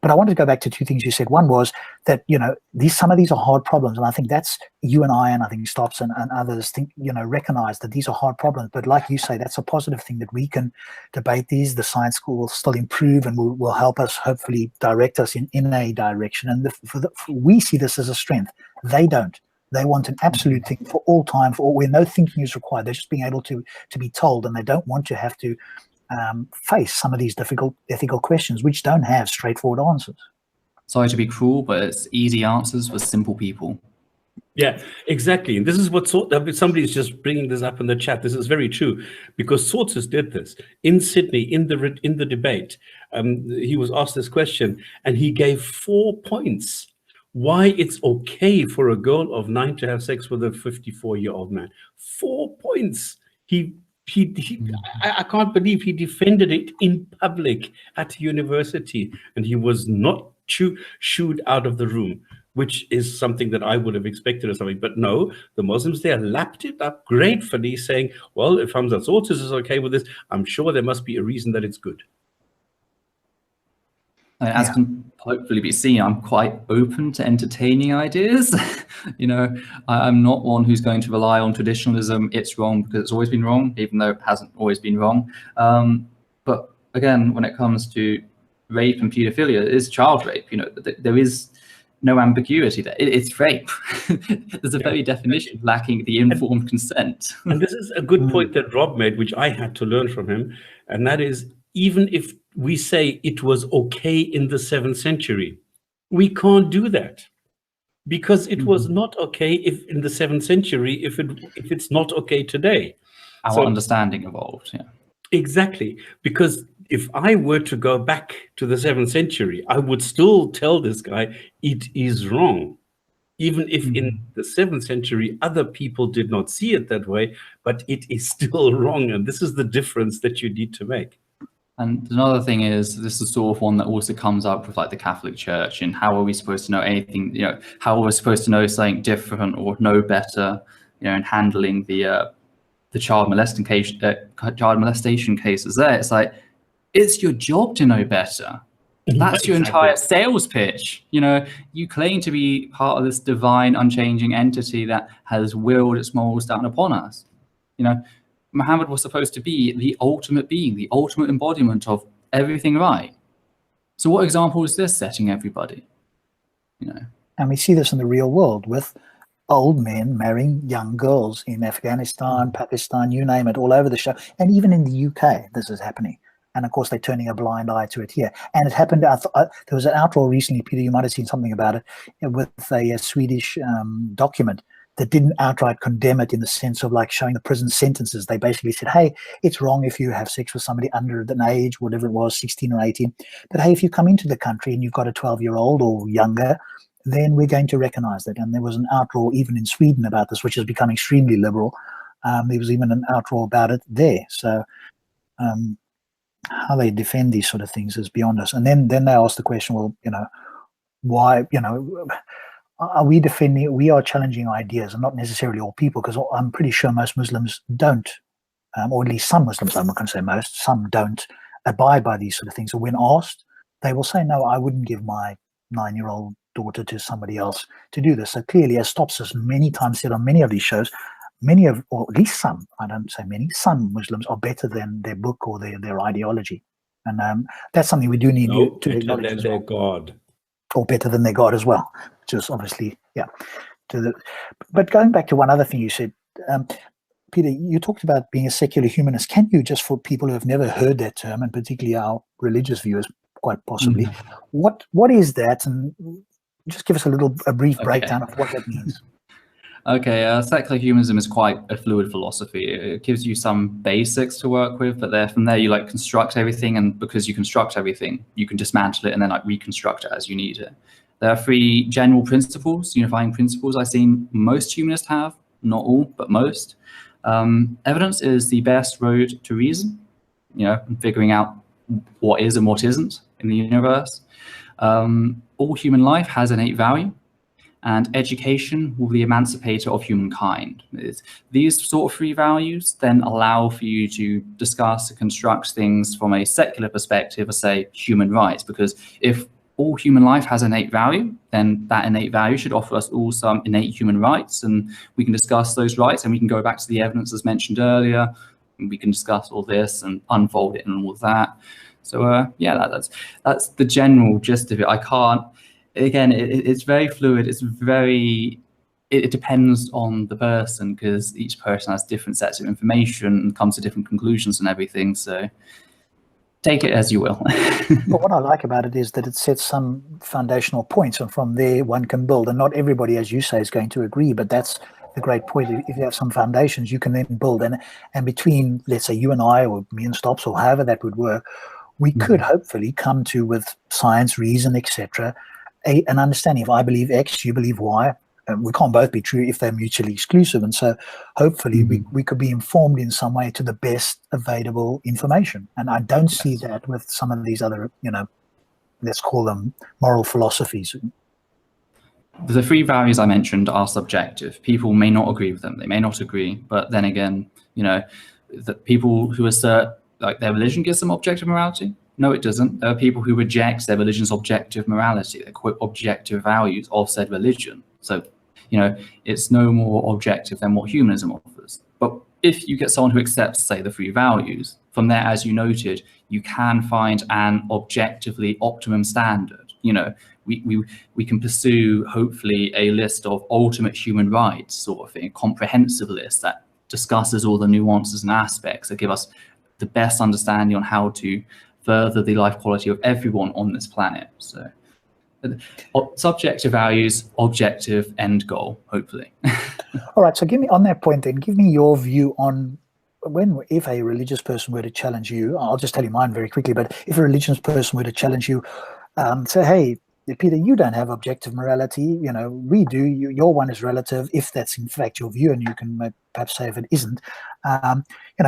But I wanted to go back to two things you said. One was that some of these are hard problems, and I think that's you and I, and I think Stops and others think recognize that these are hard problems. But like you say, that's a positive thing, that we can debate these. The science will still improve and will help us, hopefully direct us in a direction. And we see this as a strength. They don't. They want an absolute thing for all time, where no thinking is required. They're just being able to be told, and they don't want to have to face some of these difficult ethical questions which don't have straightforward answers. Sorry to be cruel, but it's easy answers for simple people. Yeah, exactly. And this is what somebody's just bringing this up in the chat. This is very true, because Sortus did this in Sydney in the debate. He was asked this question, and he gave 4 points why it's okay for a girl of 9 to have sex with a 54-year-old man. 4 points. I can't believe he defended it in public at university, and he was not shooed out of the room, which is something that I would have expected or something. But no, the Muslims there lapped it up gratefully, saying, well, if Hamza Sortus is okay with this, I'm sure there must be a reason that it's good. As can hopefully be seen, I'm quite open to entertaining ideas. I'm not one who's going to rely on traditionalism. It's wrong because it's always been wrong, even though it hasn't always been wrong. But again, when it comes to rape and paedophilia, it is child rape. There is no ambiguity there. It's rape. There's a very definition lacking the informed consent. And this is a good point that Rob made, which I had to learn from him, and that is, even if we say it was okay in the 7th century, we can't do that, because it was not okay if in the 7th century if it's not okay today. Our understanding evolved. Yeah, exactly. Because if I were to go back to the 7th century, I would still tell this guy it is wrong, even if in the 7th century other people did not see it that way, but it is still wrong. And this is the difference that you need to make. And another thing is, this is sort of one that also comes up with like the Catholic Church, and how are we supposed to know anything, how are we supposed to know something different or know better, in handling the child molestation cases there. It's like, it's your job to know better. That's your entire sales pitch. You claim to be part of this divine, unchanging entity that has willed its morals down upon us. Muhammad was supposed to be the ultimate being, the ultimate embodiment of everything right. So what example is this setting everybody? And we see this in the real world with old men marrying young girls in Afghanistan, Pakistan, you name it, all over the show. And even in the UK, this is happening. And of course, they're turning a blind eye to it here. And it happened, there was an outroar recently, Peter, you might have seen something about it, with a Swedish document that didn't outright condemn it in the sense of like showing the prison sentences. They basically said, hey, it's wrong if you have sex with somebody under an age, whatever it was, 16 or 18. But hey, if you come into the country and you've got a 12-year-old or younger, then we're going to recognize that. And there was an outroar even in Sweden about this, which has become extremely liberal. There was even an outroar about it there. So how they defend these sort of things is beyond us. And then they ask the question, well, why, are we defending, we are challenging ideas, and not necessarily all people, because I'm pretty sure most Muslims don't, or at least some Muslims, I'm not going to say most, some don't abide by these sort of things. So when asked, they will say, no, I wouldn't give my 9-year-old daughter to somebody else to do this. So clearly, as Stops has many times said on many of these shows, or at least some, I don't say many, some Muslims are better than their book or their ideology. And that's something we do need to acknowledge. Than their God. or better than their God as well, which is obviously, yeah. But going back to one other thing you said, Peter, you talked about being a secular humanist. Can you, just for people who have never heard that term, and particularly our religious viewers, quite possibly, what is that? And just give us a brief breakdown of what that means. Okay, secular humanism is quite a fluid philosophy. It gives you some basics to work with, but from there you like construct everything, and because you construct everything, you can dismantle it and then like reconstruct it as you need it. There are 3 general principles, unifying principles I've seen most humanists have, not all, but most. Evidence is the best road to reason, and figuring out what is and what isn't in the universe. All human life has innate value, and education will be the emancipator of humankind. These sort of 3 values then allow for you to discuss and construct things from a secular perspective, or say human rights, because if all human life has innate value, then that innate value should offer us all some innate human rights, and we can discuss those rights, and we can go back to the evidence as mentioned earlier, and we can discuss all this and unfold it and all of that. So yeah, that's the general gist of it. I can't, again, it's very fluid. It depends on the person, because each person has different sets of information and comes to different conclusions and everything. So take it as you will. But what I like about it is that it sets some foundational points, and from there one can build. And not everybody, as you say, is going to agree, but that's the great point. If you have some foundations, you can then build. And between, let's say, you and I, or me and Stops, or however that would work, we could hopefully come to, with science, reason, etc., an understanding. If I believe X, you believe Y, and we can't both be true if they're mutually exclusive. And so hopefully we could be informed in some way to the best available information. And I don't see that with some of these other, let's call them moral philosophies. The 3 values I mentioned are subjective. People may not agree with them. They may not agree. But then again, the people who assert like their religion gives them objective morality. No, it doesn't. There are people who reject their religion's objective morality, their objective values of said religion. So, it's no more objective than what humanism offers. But if you get someone who accepts, say, the 3 values, from there, as you noted, you can find an objectively optimum standard. We can pursue, hopefully, a list of ultimate human rights, sort of thing, a comprehensive list that discusses all the nuances and aspects that give us the best understanding on how to further the life quality of everyone on this planet. So subjective values, objective end goal, hopefully. All right, so give me, on that point then, give me your view on if a religious person were to challenge you. I'll just tell you mine very quickly, but if a religious person were to challenge you, say, hey, Peter, you don't have objective morality, we do, your one is relative, if that's in fact your view, and you can perhaps say if it isn't.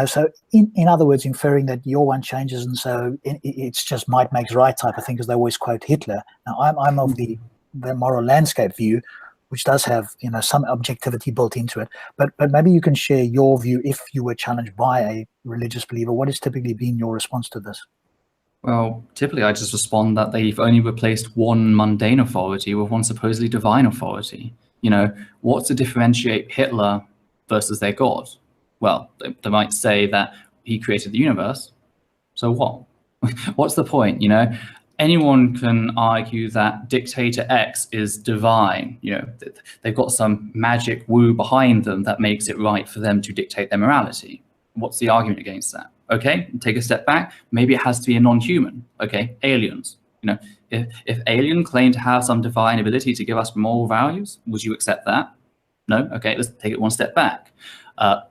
So in other words, inferring that your one changes, and so it's just might makes right type of thing, because they always quote Hitler. Now I'm of the moral landscape view, which does have some objectivity built into it, but maybe you can share your view if you were challenged by a religious believer. What has typically been your response to this? Well, typically I just respond that they've only replaced one mundane authority with one supposedly divine authority. What's to differentiate Hitler versus their God? Well, they might say that he created the universe. So what? What's the point? Anyone can argue that dictator X is divine. They've got some magic woo behind them that makes it right for them to dictate their morality. What's the argument against that? Okay, take a step back. Maybe it has to be a non-human. Okay, aliens. If alien claim to have some divine ability to give us moral values, would you accept that? No. Okay, let's take it one step back.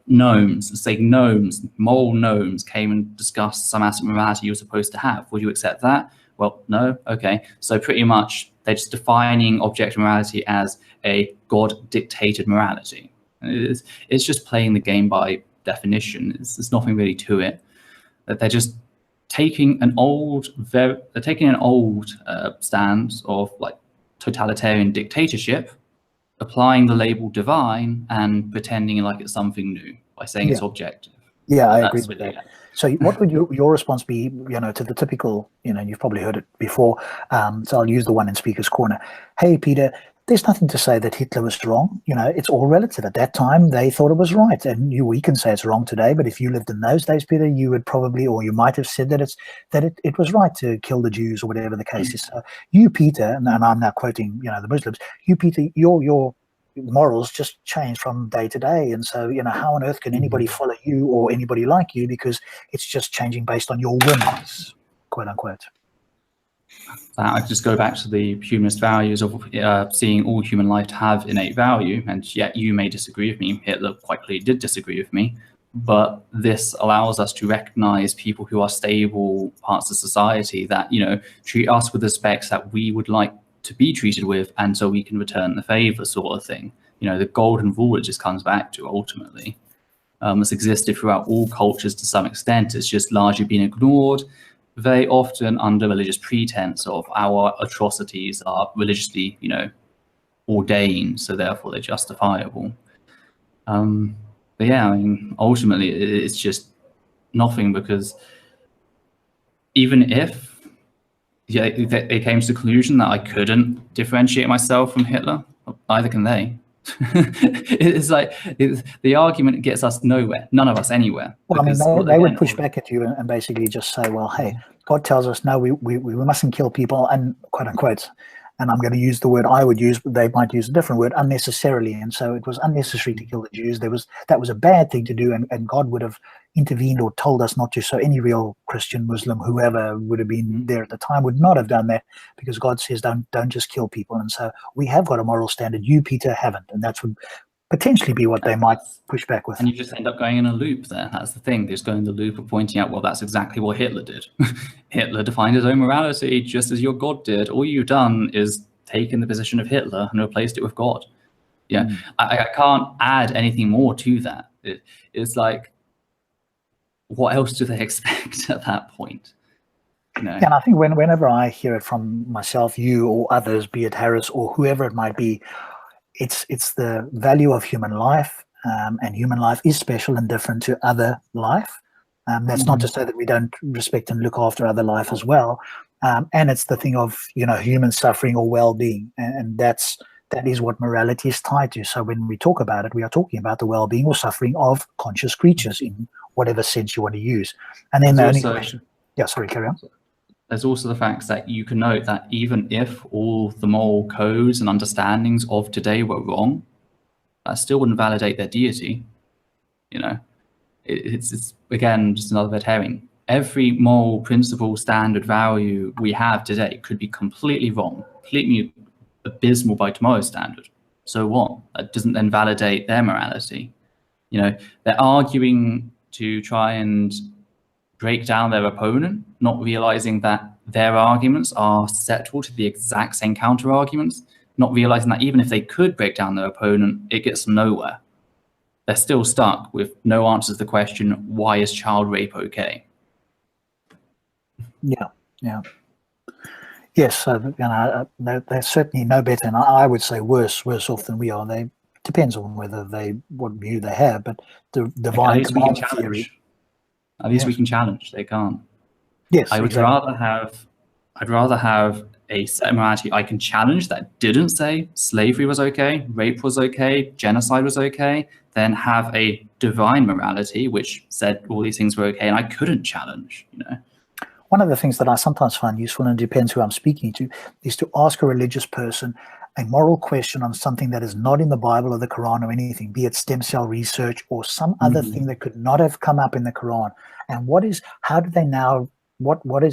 Gnomes, say gnomes, moral gnomes came and discussed some aspect of morality you were supposed to have. Would you accept that? Well, no. Okay, so pretty much they're just defining objective morality as a God-dictated morality. It's just playing the game by definition. There's nothing really to it. That they're just taking an old stance of like totalitarian dictatorship, applying the label divine and pretending like it's something new by saying it's objective. Yeah, I agree with that. So what would your response be, to the typical, you've probably heard it before, so I'll use the one in Speaker's Corner. Hey, Peter, there's nothing to say that Hitler was wrong. You know, it's all relative. At that time, they thought it was right, and we can say it's wrong today. But if you lived in those days, Peter, you would probably, or you might have said that it was right to kill the Jews or whatever the case is. So you, Peter, and I'm now quoting, you know, the Muslims. You, Peter, your morals just change from day to day, and so, you know, how on earth can anybody follow you or anybody like you, because it's just changing based on your whims, quote unquote. I just go back to the humanist values of seeing all human life to have innate value, and yet you may disagree with me. Hitler quite clearly did disagree with me, but this allows us to recognize people who are stable parts of society that, you know, treat us with respect that we would like to be treated with, and so we can return the favor, sort of thing. You know, the golden rule it just comes back to ultimately. It's existed throughout all cultures to some extent. It's just largely been ignored, very often under religious pretense of our atrocities are religiously, you know, ordained, so therefore they're justifiable. But yeah, I mean, ultimately it's just nothing, because even if they came to the conclusion that I couldn't differentiate myself from Hitler, neither can they. It's like the argument gets us nowhere, none of us anywhere. Well, I mean, they would push back at you and basically just say, well, hey, God tells us, no, we mustn't kill people, and quote unquote, and I'm going to use the word I would use, but they might use a different word, unnecessarily. And so it was unnecessary to kill the Jews. That was a bad thing to do, and God would have intervened or told us not to. So any real Christian, Muslim, whoever would have been there at the time would not have done that, because God says don't just kill people. And so we have got a moral standard. You, Peter, haven't, and that's would potentially be what they might push back with. And you just end up going in a loop there. That's the thing. There's going in the loop of pointing out, well, that's exactly what Hitler did. Hitler defined his own morality just as your God did. All you've done is taken the position of Hitler and replaced it with God. Yeah, I can't add anything more to that. It's like, what else do they expect at that point? You know? And I think whenever I hear it from myself, you or others, be it Harris or whoever it might be, it's the value of human life, and human life is special and different to other life. That's not to say that we don't respect and look after other life as well. And it's the thing of, you know, human suffering or well-being, and that is what morality is tied to. So when we talk about it, we are talking about the well-being or suffering of conscious creatures in whatever sense you want to use. And then the only question, yeah, sorry, carry on. There's also the fact that you can note that even if all the moral codes and understandings of today were wrong, that still wouldn't validate their deity. You know, it's again just another red herring. Every moral principle, standard, value we have today could be completely wrong, completely abysmal by tomorrow's standard. So what? That doesn't then validate their morality. You know, they're arguing to try and break down their opponent, not realizing that their arguments are susceptible to the exact same counter arguments, not realizing that even if they could break down their opponent, it gets them nowhere. They're still stuck with no answer to the question, why is child rape okay? Yeah. Yes, so, you know, they're certainly no better, and I would say worse off than we are. They depends on what view they have, but the divine command theory. At least we can challenge. They can't. Yes, I would rather have a set morality I can challenge that didn't say slavery was okay, rape was okay, genocide was okay, than have a divine morality which said all these things were okay and I couldn't challenge. You know. One of the things that I sometimes find useful, and it depends who I'm speaking to, is to ask a religious person a moral question on something that is not in the Bible or the Quran or anything, be it stem cell research or some other thing that could not have come up in the Quran. And what is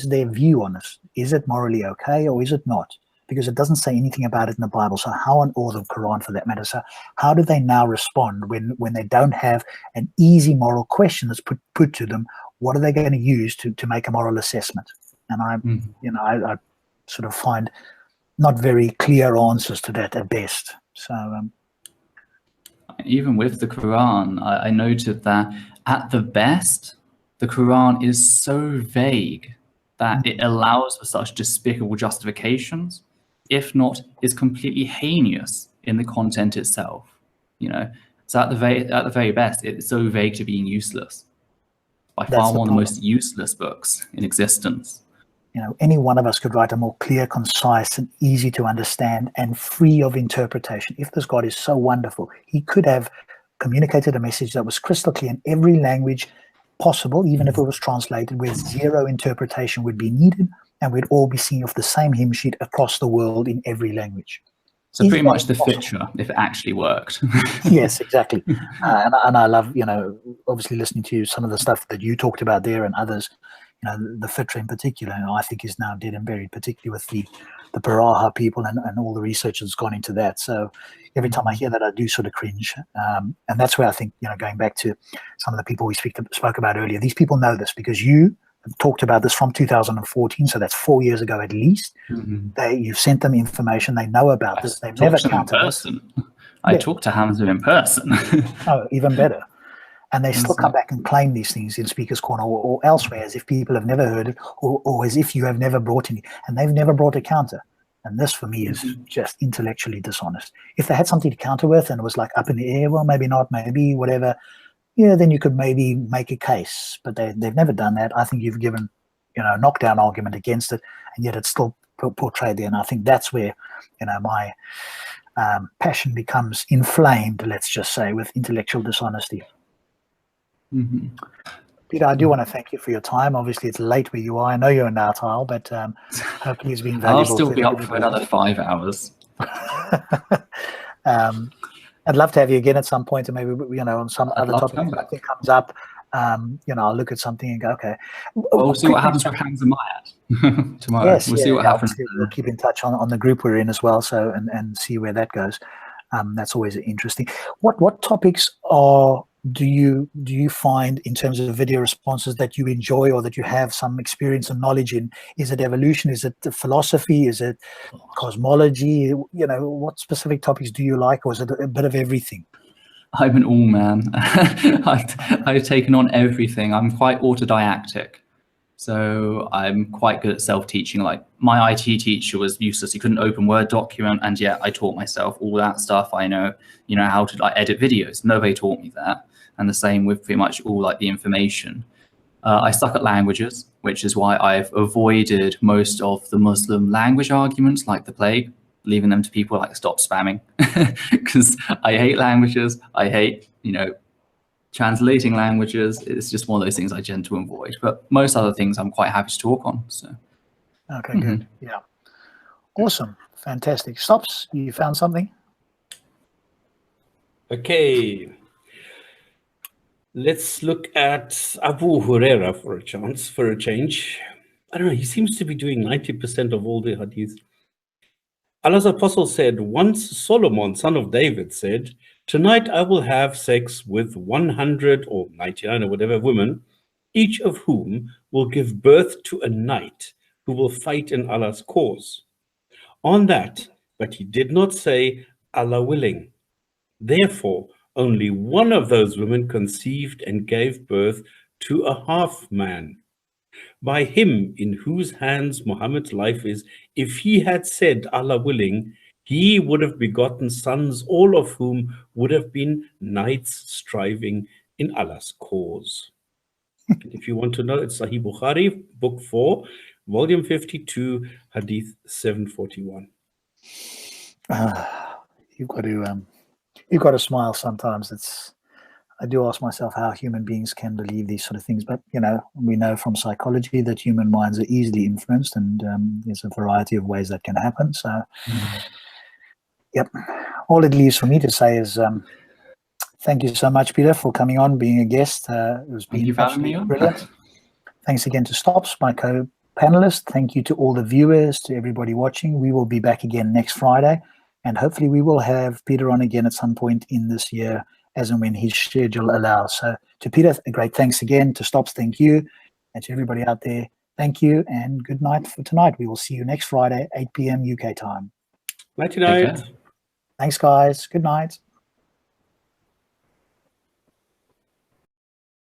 their view on this? Is it morally okay or is it not? Because it doesn't say anything about it in the Bible. So how on, or the Quran for that matter. So how do they now respond when they don't have an easy moral question that's put to them? What are they going to use to make a moral assessment? And I sort of find not very clear answers to that at best. So even with the Quran, I noted that at the best, the Quran is so vague that it allows for such despicable justifications, if not is completely heinous in the content itself. You know, so at the very best, it's so vague to being useless. By far one of the most useless books in existence. any one of us could write a more clear, concise, and easy to understand and free of interpretation. If this God is so wonderful, he could have communicated a message that was crystal clear in every language possible, even if it was translated, where zero interpretation would be needed, and we'd all be singing off the same hymn sheet across the world in every language. So pretty much the fitra, if it actually worked. Yes, exactly. And I love, obviously listening to some of the stuff that you talked about there and others. The fitra in particular, I think is now dead and buried, particularly with the Baraha people and all the research that's gone into that. So every time I hear that, I do sort of cringe. And that's where I think, going back to some of the people we spoke about earlier, these people know this because you have talked about this from 2014. So that's 4 years ago at least. You've sent them information. They know about this. They've never counted this. I talked to Hamza in person. Oh, even better. And they still come back and claim these things in Speaker's Corner or elsewhere as if people have never heard it or as if you have never brought any, and they've never brought a counter. And this for me is just intellectually dishonest. If they had something to counter with and it was like up in the air, well, maybe not, maybe whatever, then you could maybe make a case. But they've never done that. I think you've given, a knockdown argument against it, and yet it's still portrayed there. And I think that's where, my passion becomes inflamed, let's just say, with intellectual dishonesty. Peter, I do want to thank you for your time. Obviously, it's late where you are. I know you're in Natal, but hopefully it's been valuable. I'll still be up for another 5 hours. I'd love to have you again at some point, and maybe on some other topic that comes up. I'll look at something and go, okay. We'll see what happens with Hamza Myatt tomorrow. Yes, we'll see what happens. We'll keep in touch on the group we're in as well, so and see where that goes. That's always interesting. What topics do you find in terms of video responses that you enjoy or that you have some experience and knowledge in? Is it evolution? Is it philosophy? Is it cosmology? What specific topics do you like, or is it a bit of everything? I'm an all-man. I've taken on everything. I'm quite autodidactic. So I'm quite good at self-teaching. Like my IT teacher was useless. He couldn't open Word document, and yet I taught myself all that stuff. I know, how to edit videos. Nobody taught me that. And the same with pretty much all the information. I suck at languages, which is why I've avoided most of the Muslim language arguments like the plague, leaving them to people like Stopspamming, because I hate languages. I hate, translating languages. It's just one of those things I tend to avoid. But most other things I'm quite happy to talk on. So. Okay, good. Yeah. Awesome. Fantastic. Stops, you found something? Okay. Let's look at Abu Huraira for a change. I don't know, he seems to be doing 90% of all the hadith. Allah's apostle said, once Solomon, son of David, said, tonight I will have sex with 100 or 99 or whatever women, each of whom will give birth to a knight who will fight in Allah's cause. On that, but he did not say, Allah willing. Therefore, only one of those women conceived and gave birth to a half-man. By him in whose hands Muhammad's life is, if he had said, Allah willing, he would have begotten sons, all of whom would have been knights striving in Allah's cause. If you want to know, it's Sahih Bukhari, book 4, volume 52, hadith 741. You've got to smile sometimes. I do ask myself how human beings can believe these sort of things, but we know from psychology that human minds are easily influenced, and there's a variety of ways that can happen. So, yep. All it leaves for me to say is thank you so much, Peter, for coming on, being a guest. It was absolutely brilliant. Thanks again to Stops, my co-panelist. Thank you to all the viewers, to everybody watching. We will be back again next Friday. And hopefully we will have Peter on again at some point in this year, as and when his schedule allows. So to Peter, a great thanks again. To Stops, thank you. And to everybody out there, thank you and good night for tonight. We will see you next Friday, 8 p.m. UK time. Night. Thanks, guys. Good night.